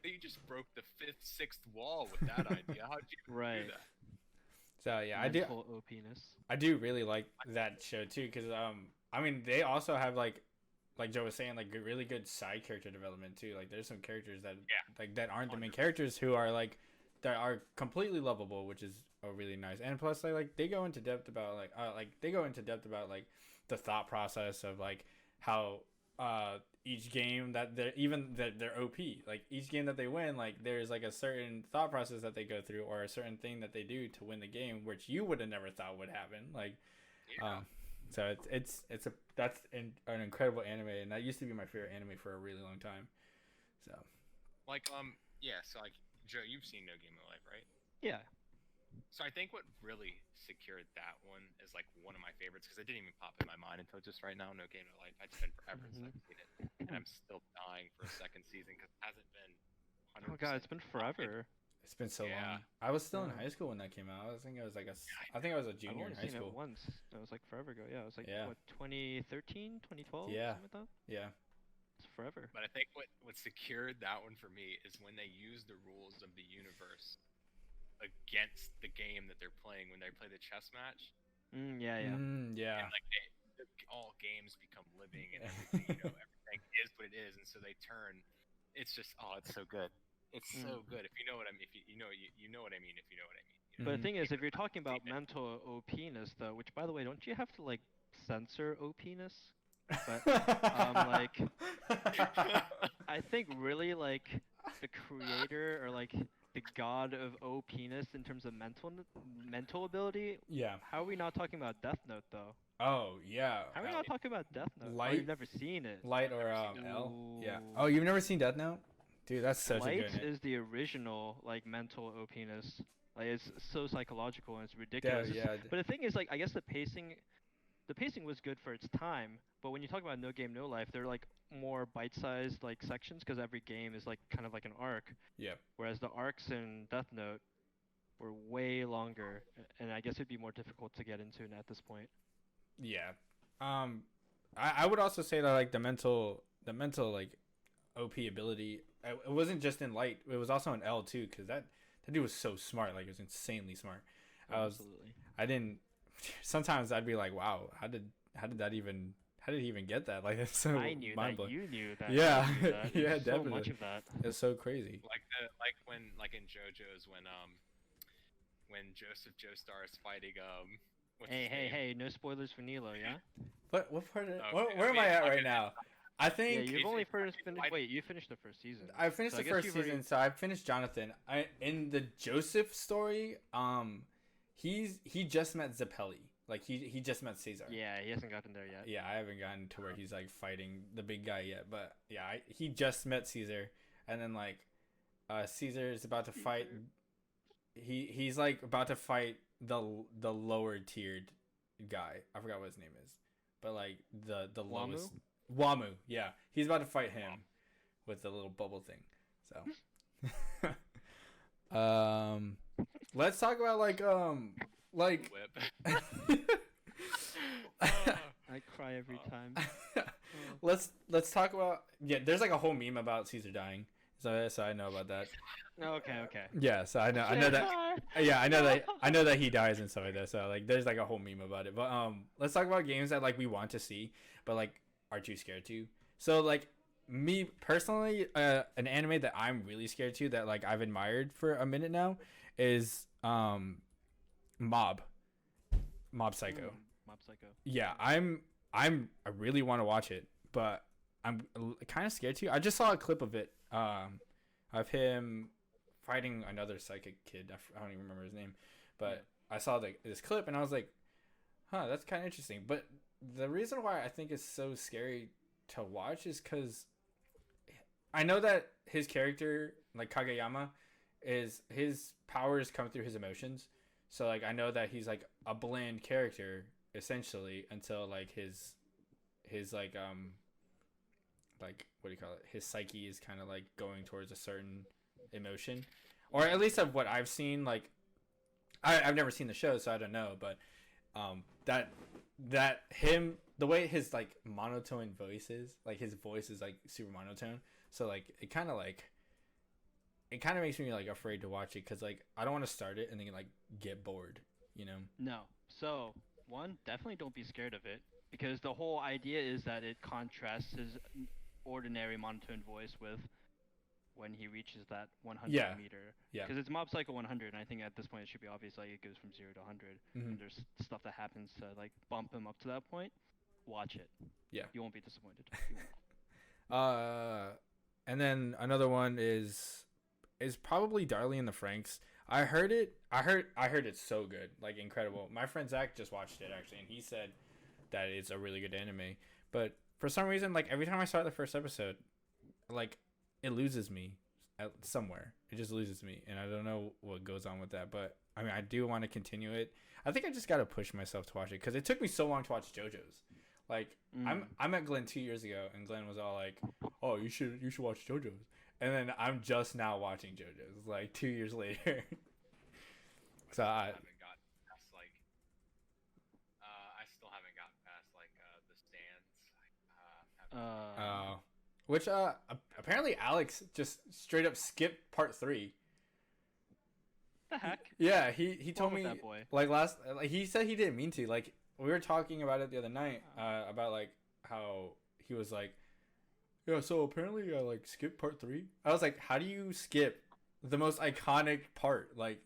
they just broke the fifth, sixth wall with that idea. How'd you do Right. that? So yeah, Mental OPness. I do really like that show too, because I mean they also have like Joe was saying, like really good side character development too. Like there's some characters that Yeah. like that aren't the main 100%. characters who are like that are completely lovable, which is really nice. And plus they go into depth about like the thought process of like how each game that they're OP. Like each game that they win, like there's like a certain thought process that they go through or a certain thing that they do to win the game, which you would have never thought would happen. Like Yeah. so that's an incredible anime, and that used to be my favorite anime for a really long time. So Like yeah, so like Joe, you've seen No Game No Life, right? Yeah. So I think what really secured that one is like one of my favorites because it didn't even pop in my mind until just right now. No Game No Life. It's been forever since I've seen it, and I'm still dying for a second season because it hasn't been 100%. Oh god, it's been forever. it's been so Yeah. long. I was still in Yeah. high school when that came out. I think I was like I think I was a I've junior only in high seen school. it once. It was like forever ago. Yeah, it was like Yeah. what 2013, 2012, Yeah. something like that. Yeah. It's forever. But I think what secured that one for me is when they use the rules of the universe against the game that they're playing when they play the chess match. Yeah, yeah. Yeah. And like all games become living and everything, everything is what it is, and so they turn. It's just it's so good. It's so good. If you know what I mean, if you know you know what I mean, if you know what I mean. But the Mhm. thing is, if you're talking about mental OPness, though, which by the way, don't you have to like censor OPness? But like, I think really like the creator or like the god of OPness in terms of mental ability. yeah. How are we not talking about Death Note though? Oh yeah. How are we not talking about Death Note? Oh, Light- you've never seen it. Light or I've never seen L? Yeah. Ooh. Oh, you've never seen Death Note? Dude, that's such Light a good. is the original like mental OPness. Like it's so psychological and it's ridiculous. Yeah. But the thing is, like, I guess the pacing was good for its time. But when you talk about No Game No Life, they're like more bite-sized like sections because every game is like kind of like an arc. Yeah. Whereas the arcs in Death Note were way longer, and I guess it'd be more difficult to get into at this point. Yeah. I would also say that like the mental like OP ability, it wasn't just in light, it was also in L too, because that dude was so smart, like it was insanely smart. Absolutely. I didn't. Sometimes I'd be like, wow, how did he even get that? Like it's so I knew that mind-blowing. you knew that. Yeah, you knew that. yeah, There's so definitely. much of that. It's so crazy. Like in JoJo's when Joseph Joestar is fighting what's his name? Hey! No spoilers for Nilo, yeah? What part of Okay, where am I at right okay. now? I Yeah, think you've only finished. I- Wait, you finished the first season. I finished So I the guess first you've already- season, so I finished Jonathan. In the Joseph story, he just met Zeppeli. Like he just met Caesar. Yeah, he hasn't gotten there yet. Yeah, I haven't gotten to where he's like fighting the big guy yet, but yeah, he just met Caesar, and then like, Caesar is about to fight. He's like about to fight the lower tiered guy. I forgot what his name is, but like the Wamu? lowest Wamu. Yeah, he's about to fight him with the little bubble thing. So, let's talk about like Whip. I cry every time. let's talk about, yeah. There's like a whole meme about Caesar dying, so I know about that. Okay. Yeah, so I know that. Yeah, I know that he dies and stuff like that. So like, there's like a whole meme about it. But let's talk about games that like we want to see, but like are too scared to. So like me personally, an anime that I'm really scared to, that like I've admired for a minute now, is Mob Psycho. Mob Psycho. Yeah, I really want to watch it, but I'm kind of scared too. I just saw a clip of it, of him fighting another psychic kid. I don't even remember his name, but I saw this clip and I was like, huh, that's kind of interesting. But the reason why I think it's so scary to watch is because I know that his character, like Kageyama, his powers come through his emotions. So like I know that he's like a bland character essentially until like his like what do you call it? His psyche is kind of like going towards a certain emotion, or at least of what I've seen. Like I've never seen the show, so I don't know. But that him, the way his like monotone voice is, like his voice is like super monotone. So like it kind of makes me like afraid to watch it, because like I don't want to start it and then like get bored, you know? No. So, one, definitely don't be scared of it, because the whole idea is that it contrasts his ordinary monotone voice with when he reaches that 100 Yeah. meter. Yeah. Because it's Mob Psycho 100, and I think at this point it should be obvious, like it goes from 0 to 100. Mhm. And there's stuff that happens to like bump him up to that point. Watch it. Yeah. You won't be disappointed. You won't. And then another one is probably Darlie and the Franks. I heard it so good, like incredible. My friend Zach just watched it actually, and he said that it's a really good anime. But for some reason, like every time I start the first episode, like it loses me somewhere. It just loses me, and I don't know what goes on with that. But I mean, I do want to continue it. I think I just got to push myself to watch it, because it took me so long to watch JoJo's. Like I met Glenn 2 years ago, and Glenn was all like, "Oh, you should watch JoJo's," and then I'm just now watching JoJo's like 2 years later. So I haven't gotten past like I still haven't gotten past like the stands. which apparently Alex just straight up skipped part 3. The heck? Yeah, he told me that boy? like he said he didn't mean to. Like we were talking about it the other night, about like how he was like, yeah, so apparently I like skipped part 3. I was like, how do you skip the most iconic part? Like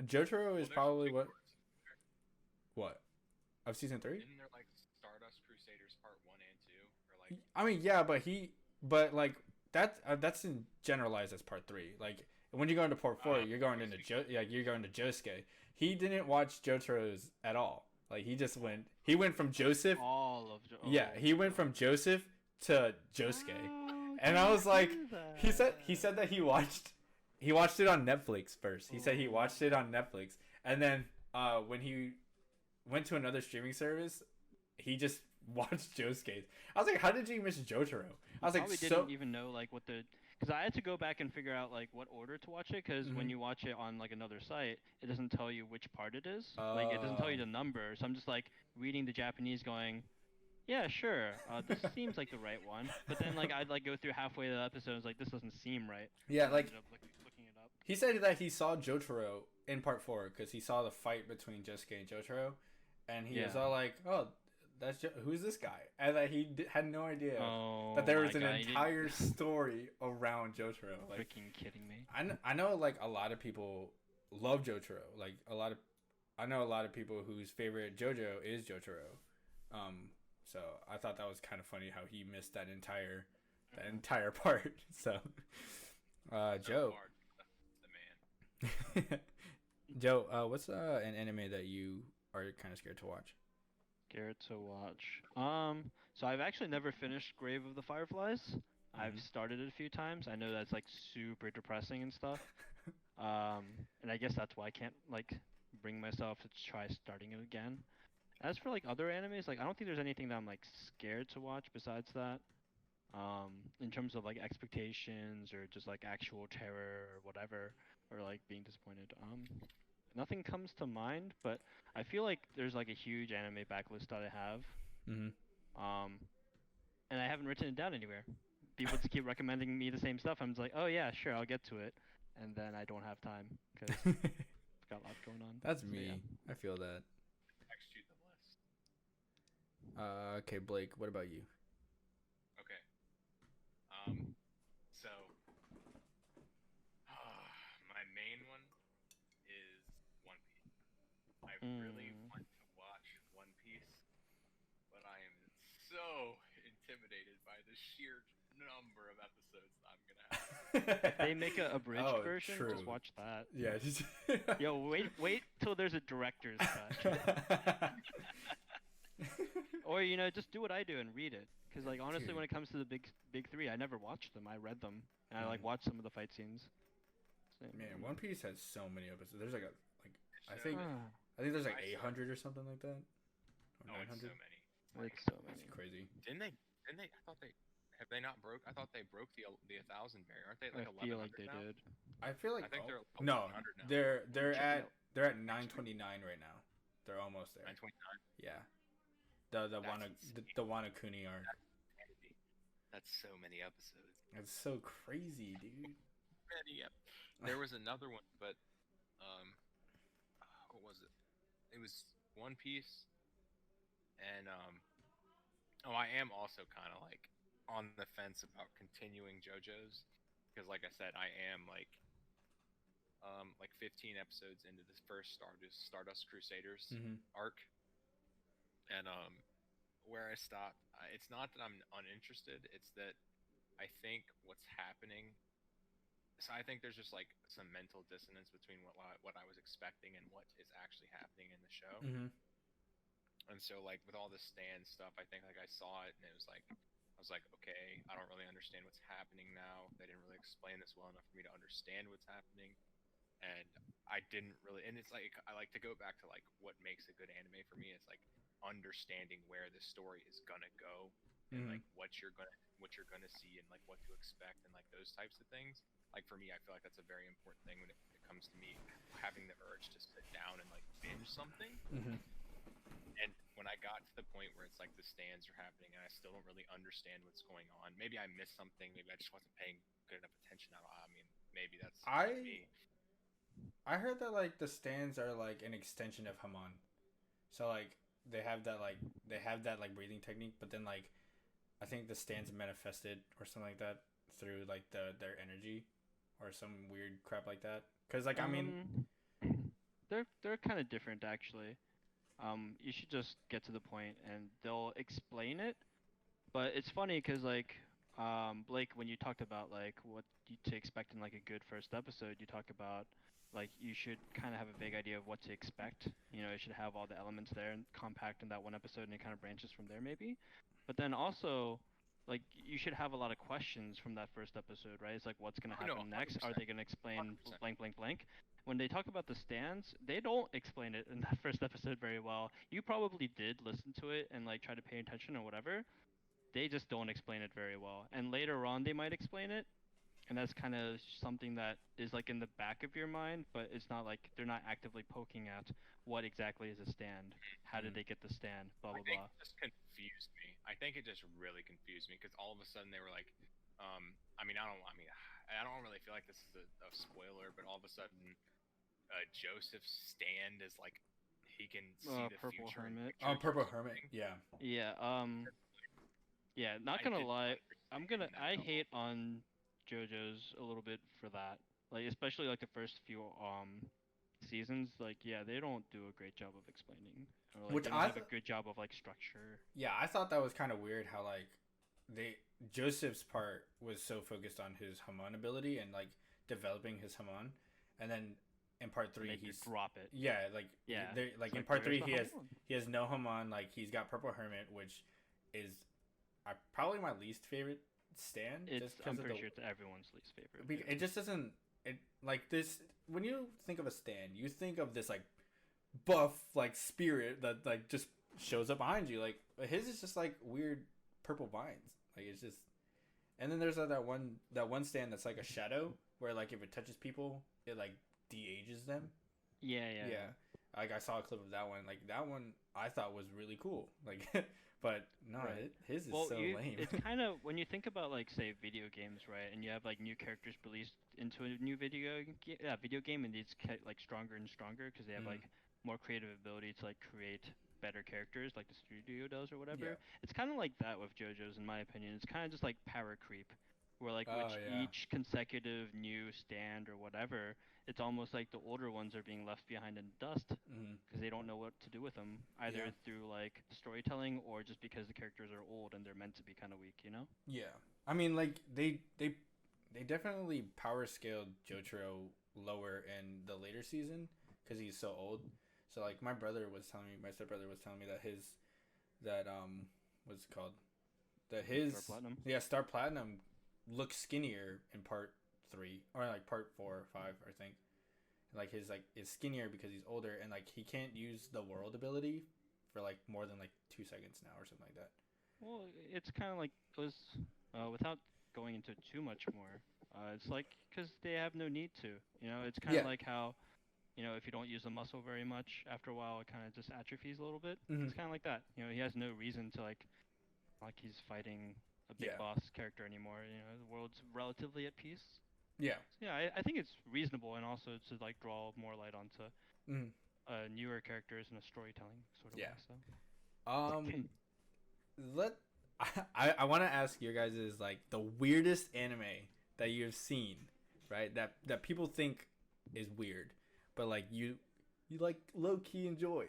Jotaro is probably what of season 3? Isn't there like Stardust Crusaders Part 1 and 2, or like? I mean, yeah, but like that's in generalized as part 3. Like when you go into part 4, you're going into you're going to Josuke. He didn't watch Jotaro's at all. Like he went from Joseph. He went from Joseph to Josuke. And I was like, he said that he watched it on Netflix first. He said he watched it on Netflix, and then when he went to another streaming service, he just watched Josuke's. I was like, how did you miss Jotaro? I was like, didn't even know like what the, because I had to go back and figure out like what order to watch it. Because when Mhm. you watch it on like another site, it doesn't tell you which part it is. Like it doesn't tell you the number. So I'm just like reading the Japanese, going, yeah, sure. This seems like the right one. But then like I'd like go through halfway of the episode, I was like, this doesn't seem right. Yeah, And I like ended up looking it up. he said that he saw Jotaro in part 4 because he saw the fight between Josuke and Jotaro, and he was Yeah. all like, "Oh, who's this guy?" And that he had no idea Oh that there my was an God, you didn't- entire story around Jotaro. Like, Freaking kidding me. I know like a lot of people love Jotaro. Like I know a lot of people whose favorite JoJo is Jotaro. So I thought that was kind of funny how he missed that entire part. So, Joe. Hard. The man. Joe, what's an anime that you are kind of scared to watch? Scared to watch. So I've actually never finished Grave of the Fireflies. I've started it a few times. I know that's like super depressing and stuff. And I guess that's why I can't like bring myself to try starting it again. As for like other animes, like I don't think there's anything that I'm like scared to watch besides that. In terms of like expectations or just like actual terror or whatever, or like being disappointed. Nothing comes to mind, but I feel like there's like a huge anime backlist that I have. Um, and I haven't written it down anywhere. People just keep recommending me the same stuff. I'm just like, oh yeah, sure, I'll get to it, and then I don't have time because I've got lots going on. That's So, me. yeah. I feel that. Text you the list. Okay, Blake, what about you? Okay. So my main one is One Piece. I really want to watch One Piece, but I am so intimidated by the sheer number of episodes that I'm gonna have. If they make a abridged version, true. just watch that. Yeah, just Yo, wait till there's a director's cut. Or just do what I do and read it. Because like honestly, Dude. when it comes to the big three, I never watched them. I read them and I like watched some of the fight scenes. So, Man, One Piece has so many episodes. There's like I So think many. I think there's like I 800 or something like that. Or Oh, it's 900. so many. Like, It's so That's many. crazy. didn't they? I thought they. Have they not broke? I thought they broke the 1,000 barrier. Aren't they like I feel like 1,100 they now? did. I feel like I think they're no, 1,100 now. they're Check it at they're at 929 right now. They're almost there. 929. Yeah. The That's Wana insane. the Wanakuni arc. That's so many episodes. It's so crazy, dude. Many There was another one, but what was it? It was One Piece, and I am also kind of like on the fence about continuing JoJo's because, like I said, I am like 15 episodes into this first Stardust Crusaders arc, and where I stopped, it's not that I'm uninterested, it's that I think what's happening. So I think there's just like some mental dissonance between what I was expecting and what is actually happening in the show. And so like with all the stand stuff, I think like I saw it and it was like I was like, okay, I don't really understand what's happening now. They didn't really explain this well enough for me to understand what's happening. And I didn't really, and it's like I like to go back to like what makes a good anime for me. It's like understanding where the story is gonna go and like what you're gonna see and like what to expect and like those types of things. Like for me, I feel like that's a very important thing when it comes to me having the urge to sit down and like binge something. And when I got to the point where it's like the stands are happening and I still don't really understand what's going on, maybe I missed something, maybe I just wasn't paying good enough attention. I mean, maybe that's me. I heard that like the stands are like an extension of Hamon. So like they have that like breathing technique, but then like I think the stands manifested or something like that through like their energy or some weird crap like that. Cuz like I mean they're kind of different actually. You should just get to the point and they'll explain it. But it's funny because like Blake, when you talked about like what to expect in like a good first episode, you talk about like you should kind of have a vague idea of what to expect. It should have all the elements there and compact in that one episode, and it kind of branches from there maybe. But then also, like you should have a lot of questions from that first episode, right? It's like what's gonna happen next? Are they gonna explain 100%. blank blank blank? When they talk about the stands, they don't explain it in that first episode very well. You probably did listen to it and like try to pay attention or whatever. They just don't explain it very well. And later on, they might explain it, and that's kind of something that is like in the back of your mind, but it's not like they're not actively poking at what exactly is a stand, how did Mm. they get the stand, blah I blah think blah. it just confused me. I think it just really confused me because all of a sudden they were like, I mean, I don't really feel like this is a spoiler, but all of a sudden, Joseph's stand is like he can see the Purple future in Hermit. Oh, pictures or Purple Hermit. something. Yeah. Yeah, yeah, not I gonna didn't lie, understand that I at all. hate on JoJo's a little bit for that. Like especially like the first few seasons, like yeah, they don't do a great job of explaining, or like Which they don't have a good job of like structure. yeah, I thought that was kind of weird how like they Joseph's part was so focused on his Hamon ability and like developing his Hamon, and then in part And three they he's just drop it. yeah like Yeah, like it's in like, part where's three the Hamon? he has no Hamon, like he's got Purple Hermit, which is probably my least favorite stand. It's Just I'm because of pretty the sure it's everyone's least favorite. it just doesn't it like this when you think of a stand you think of this like buff like spirit that like just shows up behind you. Like his is just like weird purple vines. Like it's just, and then there's that one stand that's like a shadow where like if it touches people it like de-ages them. Yeah, Yeah. Like I saw a clip of that one. Like that one I thought was really cool. Like but no, Right. his is Well, so lame. it's kind of when you think about like say video games, right? And you have like new characters released into a new video game, and it's like stronger and stronger because they have Mhm. like more creative ability to like create better characters, like the studio does or Yeah. whatever. It's kind of like that with JoJo's, in my opinion. It's kind of just like power creep, where like Oh which yeah. each consecutive new stand or whatever, it's almost like the older ones are being left behind in dust Mhm. because they don't know what to do with them, either Yeah. through like storytelling or just because the characters are old and they're meant to be kind of weak, you know? Yeah, I mean, like they definitely power scaled Jotaro lower in the later season because he's so old. So like my stepbrother was telling me that what's it called? That his Star Platinum. yeah Star Platinum looks skinnier in part 3 or like part 4 or 5 I think. Like his like is skinnier because he's older and like he can't use the world ability for like more than like 2 seconds now or something like that. Well, it's kind of like those, without going into too much more, it's like because they have no need to, you know? It's kind of Yeah. like how, you know, if you don't use the muscle very much, after a while it kind of just atrophies a little bit. Mm-hmm. It's kind of like that. You know, he has no reason to like he's fighting a big Yeah. boss character anymore. You know, the world's relatively at peace. Yeah. So, yeah, I think it's reasonable, and also to like draw more light onto Mm-hmm. newer characters in a storytelling sort of Yeah. way. So Let I want to ask your guys is like the weirdest anime that you've seen, right? That people think is weird, but like you like low key enjoy.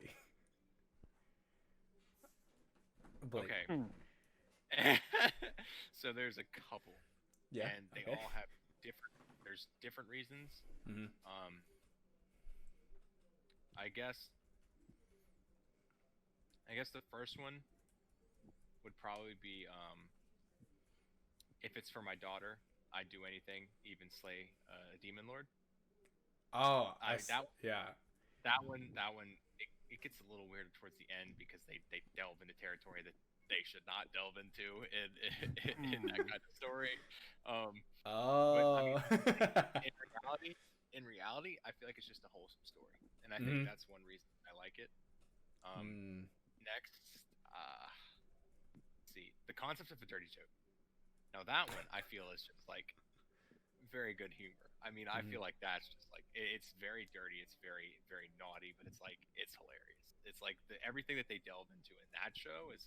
Blake. Okay. So there's a couple, Yeah. and they okay. all have different reasons. Mhm. I guess the first one would probably be if it's for my daughter, I'd do anything, even slay a demon lord. Oh, yeah. That one it gets a little weird towards the end because they delve into territory that they should not delve into in that kind of story. Oh. In reality, I feel like it's just a wholesome story, and I Mhm. think that's one reason I like it. Next, let's see, the concept of a dirty joke. Now that one I feel is just like very good humor. I mean, I feel like that's just like it's very dirty, it's very very naughty, but it's like it's hilarious. It's like everything that they delve into in that show is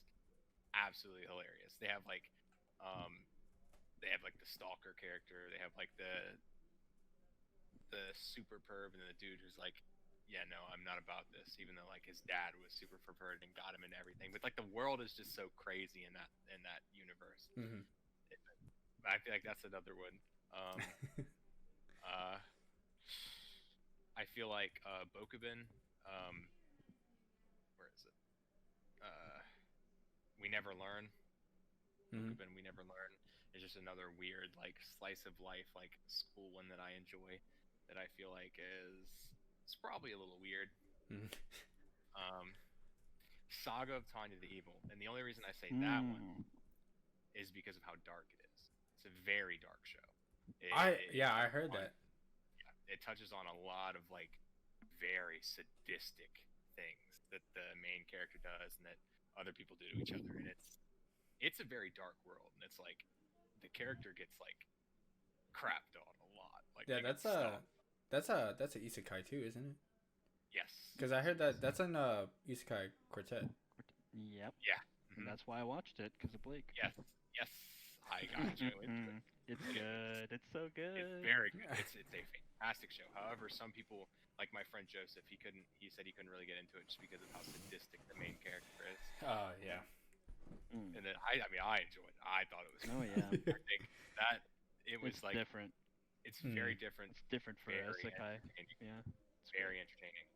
absolutely hilarious. They have like the stalker character, they have like the super perv, and then the dude who's like, yeah, no, I'm not about this, even though like his dad was super perverted and got him into everything. But like the world is just so crazy in that universe. Mhm. I feel like that's another one. I feel like Bokuben. Where is it? We Never Learn. Mhm. Bokuben, We Never Learn is just another weird like slice of life like school one that I enjoy. That I feel like it's probably a little weird. Mhm. Saga of Tanya the Evil, and the only reason I say that one is because of how dark it is. It's a very dark show. I heard that. It touches on a lot of like very sadistic things that the main character does and that other people do to each other, and it's a very dark world, and it's like the character gets like crapped on a lot. Like Yeah, they get stomped. that's a isekai too, isn't it? Yes. Because I heard that that's an isekai quartet. Yep. Yeah. And that's why I watched it, because of Blake. Yes. Yes. I got you into it. It's good. It's so good. It's very good. It's a fantastic show. However, some people, like my friend Joseph, he said he couldn't really get into it just because of how sadistic the main character is. Oh yeah. And then I mean, I enjoyed it. I thought it was. Oh yeah. I think that it was It's like different. It's very different. It's different for very isekai. entertaining. Yeah. It's very entertaining.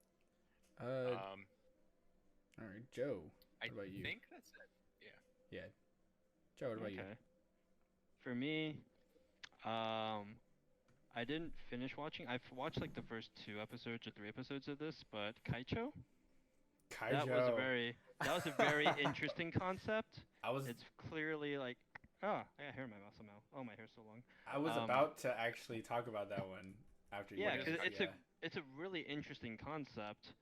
All right, Joe. What about you? I think that's it. Yeah. Joe, what about you? Okay. For me, I didn't finish watching. I've watched like the first 2 episodes or 3 episodes of this, but Kaicho. That was a very interesting concept. It's clearly like, oh, I got hair in my mouth somehow. Oh, my hair's so long. I was about to actually talk about that one after you. Yeah, because it's a really interesting concept,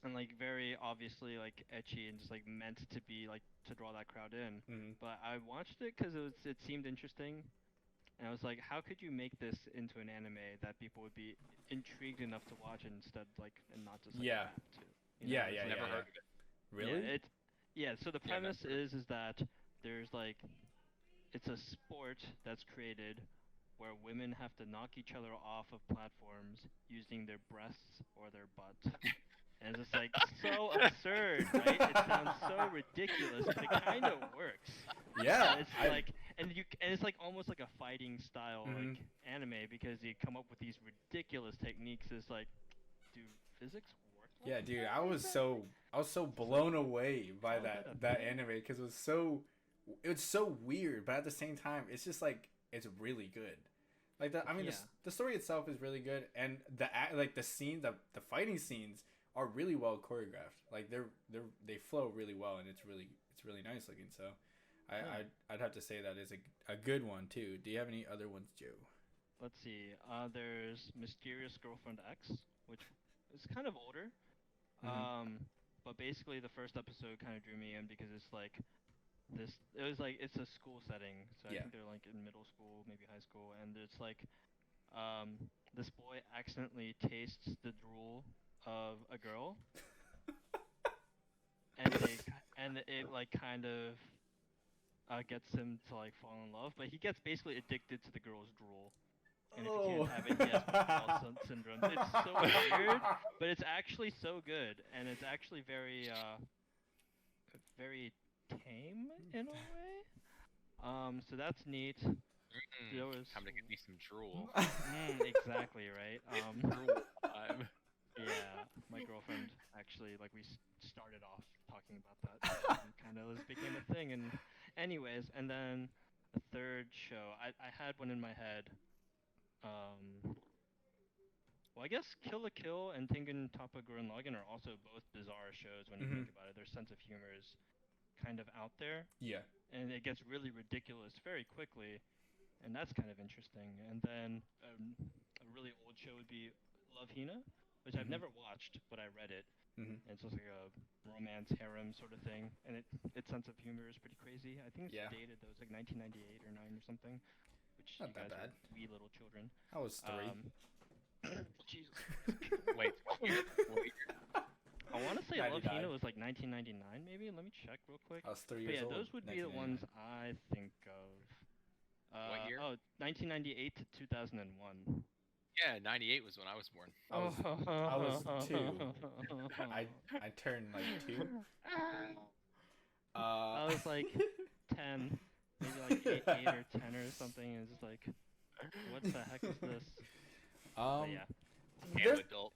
and like very obviously like ecchi and just like meant to be like to draw that crowd in. Mm-hmm. But I watched it because it seemed interesting, and I was like, how could you make this into an anime that people would be intrigued enough to watch instead and not just like rap to? You know, Never heard of it. Really? Yeah. So the premise is that there's like, it's a sport that's created where women have to knock each other off of platforms using their breasts or their butt. And it's just like so absurd, right? It sounds so ridiculous, but it kind of works. Yeah. And it's like, and it's like almost like a fighting style like anime, because you come up with these ridiculous techniques. It's like, do physics work? Yeah, dude, I was so blown away by that anime because it was so weird, but at the same time, it's just like it's really good. Like the story itself is really good, and the scenes, the fighting scenes are really well choreographed. Like they flow really well, and it's really nice looking. So, I'd have to say that is a good one too. Do you have any other ones, Joe? Let's see. There's Mysterious Girlfriend X, which is kind of older. But basically the first episode kind of drew me in because it's like it's a school setting, so I think they're like in middle school, maybe high school, and it's like this boy accidentally tastes the drool of a girl, and it like kind of gets him to like fall in love, but he gets basically addicted to the girl's drool. And if you can't have it, he has withdrawal syndrome. It's so weird, but it's actually so good, and it's actually very tame in a way. So that's neat. Time to get me some drool. Exactly right. Drool time. Yeah, my girlfriend actually, like, we started off talking about that, and kind of became a thing. And anyways, and then the third show, I had one in my head. Well, I guess Kill la Kill and Tengen Toppa Gurren Lagann are also both bizarre shows when you think about it. Their sense of humor is kind of out there. Yeah. And it gets really ridiculous very quickly, and that's kind of interesting. And then a really old show would be Love Hina, which I've never watched, but I read it. And it's just like a romance harem sort of thing, and its sense of humor is pretty crazy. I think it's dated though; it's like 1998 or 9 or something. Which not you that guys bad. Are wee little children. I was 3. Jesus. Wait. I want to say Love 99. Hina was like 1999, maybe. Let me check real quick. I was 3 But years yeah, old. those would be the ones I think of. What year? Oh, 1998 to 2001. Yeah, 98 was when I was born. I was 2. I turned like 2. I was like 10, maybe like 8 or 10 or something, and it's just like, what the heck is this? But yeah. Adult.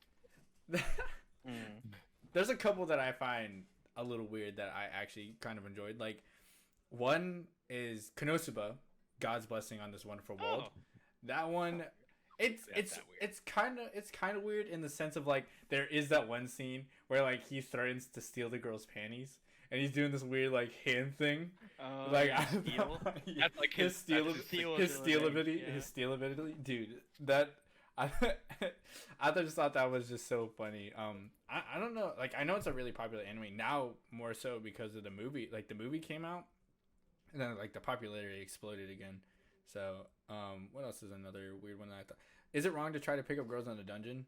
There's a couple that I find a little weird that I actually kind of enjoyed. Like, one is Konosuba, God's Blessing on This Wonderful World. That one, it's kind of weird in the sense of like there is that one scene where like he threatens to steal the girl's panties, and he's doing this weird like hand thing. Oh, Like yeah, I steel. thought- yeah, That's like his his steel ability, yeah. his steel ability, dude. That I I just thought that was just so funny. I don't know, like I know it's a really popular anime now, more so because of the movie. Like the movie came out, and then like the popularity exploded again. So what else is another weird one that I thought? Is it wrong to try to pick up girls in a dungeon?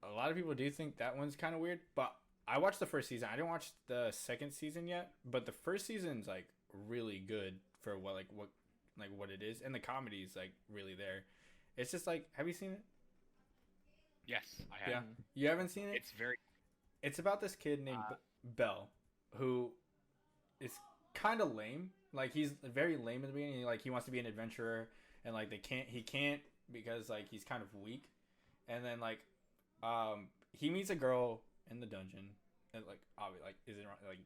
A lot of people do think that one's kind of weird, but I watched the first season. I didn't watch the second season yet, but the first season's like really good for what it is, and the comedy's like really there. It's just like, have you seen it? Yes, I have. Yeah, you haven't seen it. It's very. It's about this kid named Bell, who is kind of lame. Like he's very lame in the beginning. Like he wants to be an adventurer, and like he can't because like he's kind of weak. And then like, he meets a girl in the dungeon, and like obviously like isn't like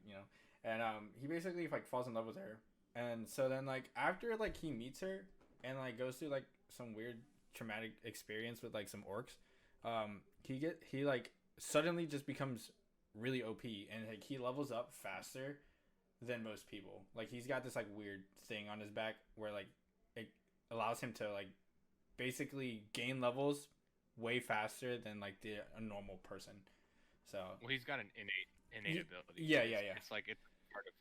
and he basically like falls in love with her. And so then like after like he meets her and like goes through like some weird traumatic experience with like some orcs, he like suddenly just becomes really OP, and like he levels up faster than most people. Like he's got this like weird thing on his back where like it allows him to like basically gain levels way faster than like a normal person. So Well, he's got an innate ability. Yeah. It's like it's part of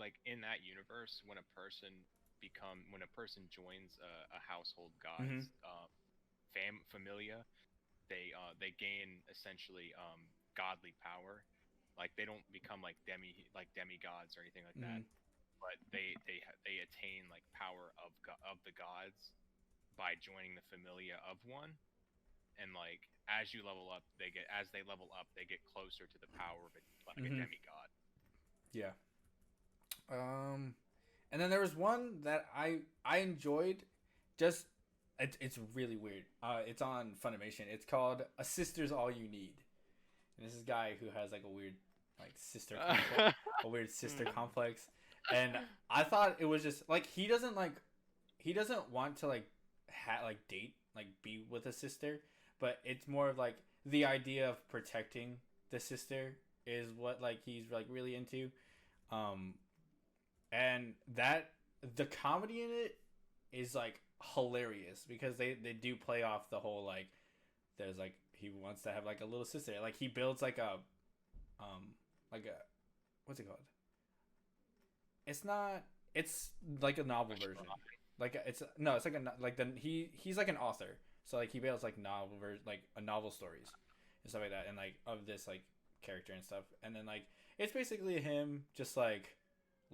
like in that universe when a person joins a household god's familia, they gain essentially godly power. Like they don't become like demigods or anything like that, but they attain like power of the gods by joining the familia of one. And like as they level up, they get closer to the power of a demigod. Yeah. And then there was one that I enjoyed. Just it's really weird. It's on Funimation. It's called A Sister's All You Need. And this is a guy who has like a weird like sister complex, a weird sister complex. And I thought it was just like he doesn't want to like date, like be with a sister, but it's more of like the idea of protecting the sister is what like he's like really into. And that the comedy in it is like hilarious because they do play off the whole like there's like he wants to have like a little sister. Like he builds like a what's it called? It's like a novel version. It's like he's like an author. So like he builds like novel stories and stuff like that, and like of this like character and stuff. And then like it's basically him just like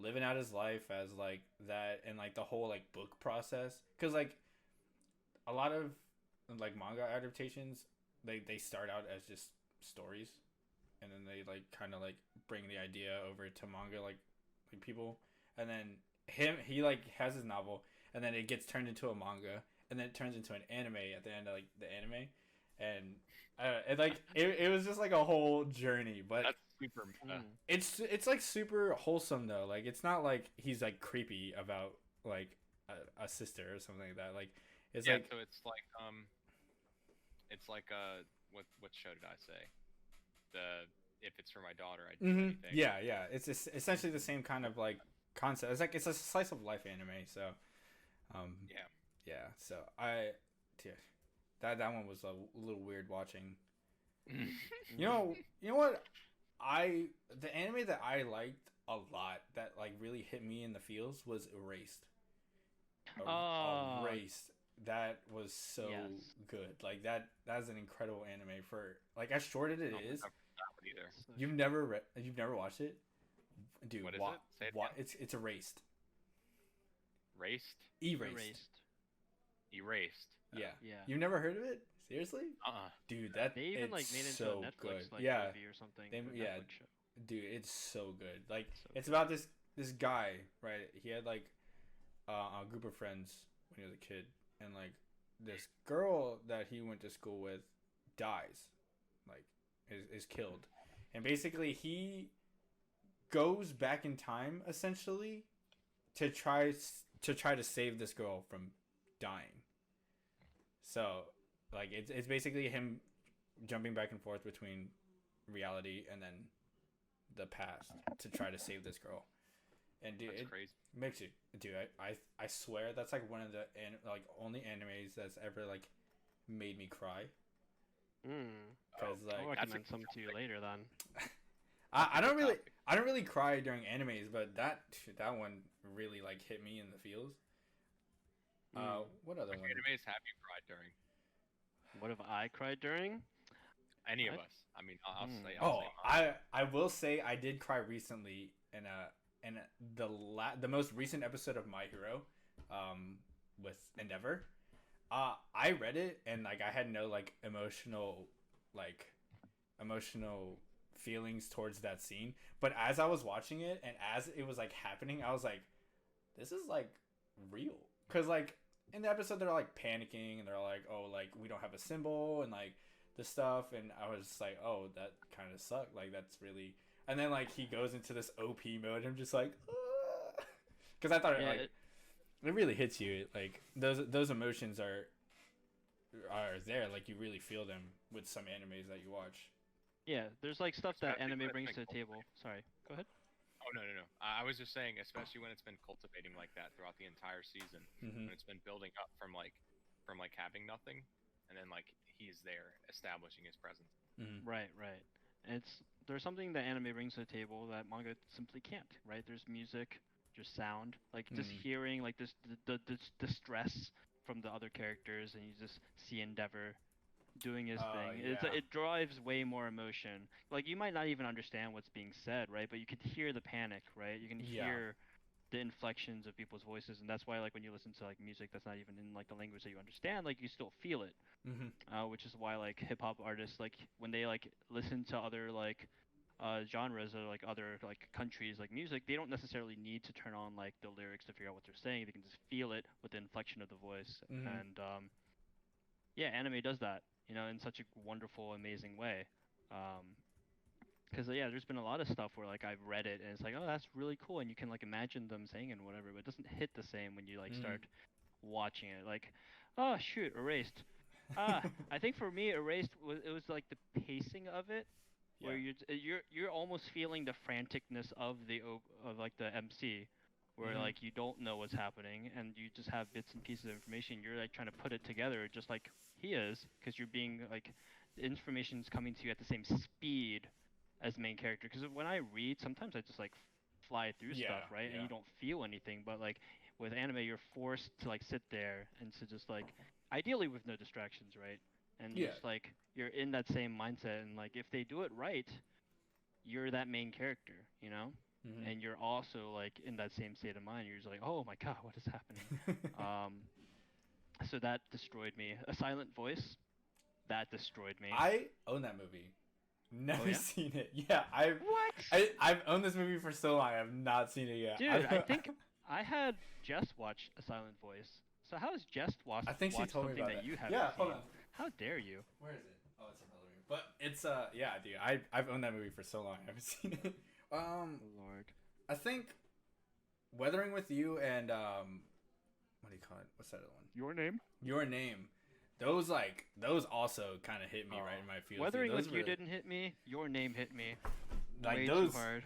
living out his life as like that, and like the whole like book process, because like a lot of like manga adaptations they start out as just stories, and then they like kind of like bring the idea over to manga like people, and then he like has his novel, and then it gets turned into a manga, and then it turns into an anime at the end of like the anime. And it was just like a whole journey, but that's super meta. It's like super wholesome though. Like it's not like he's like creepy about like a sister or something like that. Like it's so it's like what show did I say? If it's for my daughter, I'd do anything. Yeah. It's essentially the same kind of like concept. It's a slice of life anime. So yeah. So that one was a little weird watching. You know what? The anime that I liked a lot that like really hit me in the feels was Erased. Erased. That was so good. Like that's an incredible anime for like as short as it is. You've never watched it, dude. What is it? Say it again. It's Erased. Erased. Yeah. Yeah. You've never heard of it? Seriously? Dude, they even like made it into a Netflix good. movie or something. Show. Dude, it's so good. Like it's good. about this guy, right? He had like a group of friends when he was a kid, and like this girl that he went to school with dies, like is killed, and basically he goes back in time essentially to try to save this girl from dying. So like it's basically him jumping back and forth between reality and then the past to try to save this girl. And dude, That's crazy. makes you, dude. I swear that's like one of the like only animes that's ever like made me cry. Because I'll like recommend some to you later then. I don't really cry during animes, but that one really like hit me in the feels. What other Which one? animes have you cried during? What have I cried during? Any of What? us? I mean, I'll say. Oh, I'll say mine. I will say I did cry recently in the most recent episode of My Hero, with Endeavor. I read it and like I had no like emotional feelings towards that scene, but as I was watching it and as it was like happening, I was like, this is like real, because like in the episode they're like panicking and they're like, oh, like we don't have a symbol and like the stuff, and I was just like, oh, that kind of sucked, like that's really. And then like he goes into this OP mode. I'm just like, because I thought it really hits you. Like those emotions are there. Like you really feel them with some animes that you watch. Yeah, there's like stuff that Especially anime when it's brings been to the table. Sorry, go ahead. Oh no. I was just saying, especially when it's been cultivating like that throughout the entire season, when it's been building up from having nothing, and then like he's there establishing his presence. Right. And there's something that anime brings to the table that manga simply can't. Right? There's music, there's sound, like just hearing like this the stress from the other characters, and you just see Endeavor doing his thing. Yeah. It drives way more emotion. Like you might not even understand what's being said, right? But you can hear the panic, right? You can hear the inflections of people's voices, and that's why like when you listen to like music that's not even in like the language that you understand, like you still feel it. Which is why like hip hop artists, like when they like listen to other like genres or like other like countries like music, they don't necessarily need to turn on like the lyrics to figure out what they're saying. They can just feel it with the inflection of the voice. And yeah, anime does that, you know, in such a wonderful, amazing way. Because yeah, there's been a lot of stuff where like I've read it and it's like, oh, that's really cool, and you can like imagine them saying it and whatever, but it doesn't hit the same when you like start watching it. Like, oh shoot, Erased. I think for me, Erased was like the pacing of it, where you're almost feeling the franticness of of like the MC, where like you don't know what's happening and you just have bits and pieces of information. You're like trying to put it together, just like he is, because you're being like the information's coming to you at the same speed as main character. Because when I read, sometimes I just like fly through stuff, right? And you don't feel anything. But like with anime, you're forced to like sit there and to just like, ideally with no distractions, right? And just like you're in that same mindset, and like if they do it right, you're that main character, you know? And you're also like in that same state of mind. You're just like, oh my god, what is happening? So that destroyed me. A Silent Voice, that destroyed me. I own that movie. Never seen it. Yeah, What? I've owned this movie for so long. I have not seen it yet. Dude, I think I had Jess watch A Silent Voice. So how has Jess watched? I think she told me something about that it. you haven't Yeah, seen? hold on. How dare you? Where is it? Oh, it's in front of me. But it's yeah, dude. I've owned that movie for so long. I haven't seen it. Lord. I think Weathering with You and what do you call it? What's that other one? Your Name. Those also kind of hit me right in my feels. Weathering with You didn't hit me. Your Name hit me. Like way those. Too hard.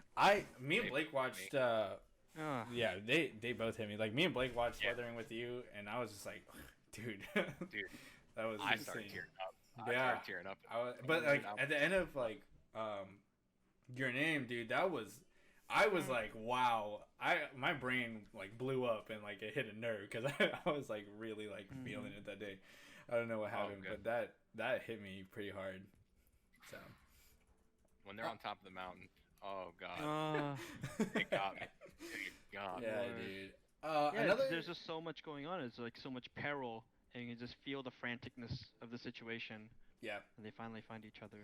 Me and Blake watched. Yeah, they both hit me. Like me and Blake watched Weathering with You, and I was just like, dude, that was I insane. started tearing up. I started tearing up. But like at the end of like Your Name, dude, I was like, wow. My brain like blew up and like it hit a nerve because I was like really like feeling it that day. I don't know what happened, but that hit me pretty hard. So when they're on top of the mountain, oh god, it got me. It got me. Yeah, dude. Yeah, there's just so much going on. It's like so much peril, and you can just feel the franticness of the situation. Yeah. And they finally find each other.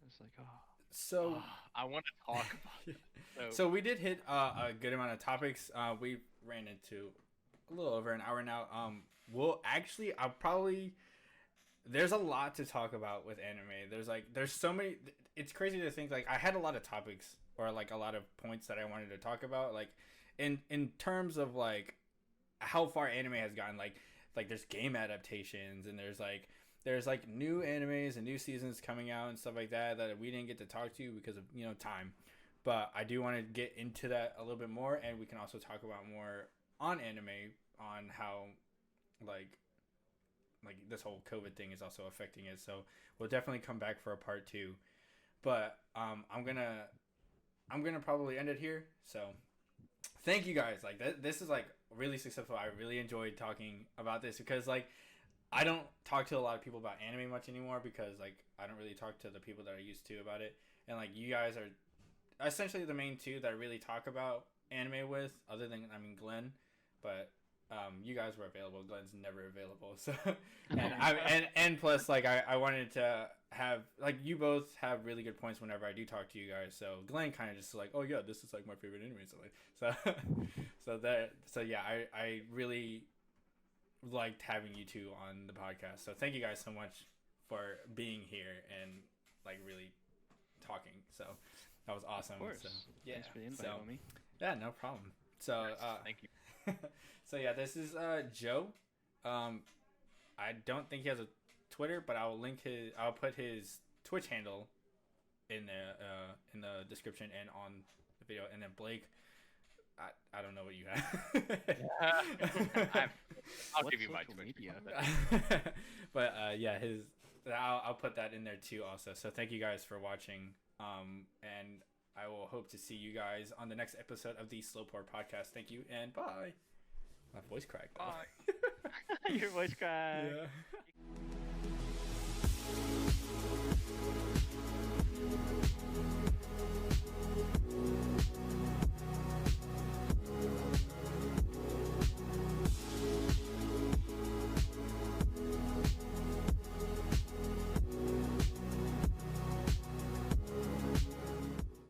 It's like, oh. So I want to talk about it. So we did hit a good amount of topics. We ran into a little over an hour now. There's a lot to talk about with anime. There's so many. It's crazy to think like I had a lot of topics or like a lot of points that I wanted to talk about. Like in terms of like how far anime has gotten. Like there's game adaptations and there's like new animes and new seasons coming out and stuff like that we didn't get to talk to because of time. but I do want to get into that a little bit more, and we can also talk about more on anime, on how like this whole COVID thing is also affecting it. So we'll definitely come back for a part 2. But I'm gonna probably end it here. So thank you guys. Like this is like really successful. I really enjoyed talking about this because like I don't talk to a lot of people about anime much anymore because like I don't really talk to the people that I used to about it. And like you guys are essentially the main two that I really talk about anime with, other than Glenn. But you guys were available. Glenn's never available. So and plus like I wanted to have like you both have really good points whenever I do talk to you guys. So Glenn kind of just like, oh yeah, this is like my favorite anime. So yeah, I really liked having you two on the podcast. So thank you guys so much for being here and like really talking. So that was awesome. Of course. So, yeah. Thanks for the invite, homie. Yeah, no problem. So thank you. So yeah, this is Joe. I don't think he has a Twitter, but I'll put his Twitch handle in the description and on the video. And then Blake, I don't know what you have. I'll give you my Twitch media. But yeah, I'll put that in there too also. So thank you guys for watching. And I will hope to see you guys on the next episode of the Slowpoke podcast. Thank you and bye. My voice cracked. Bye. Your voice cracked. Yeah.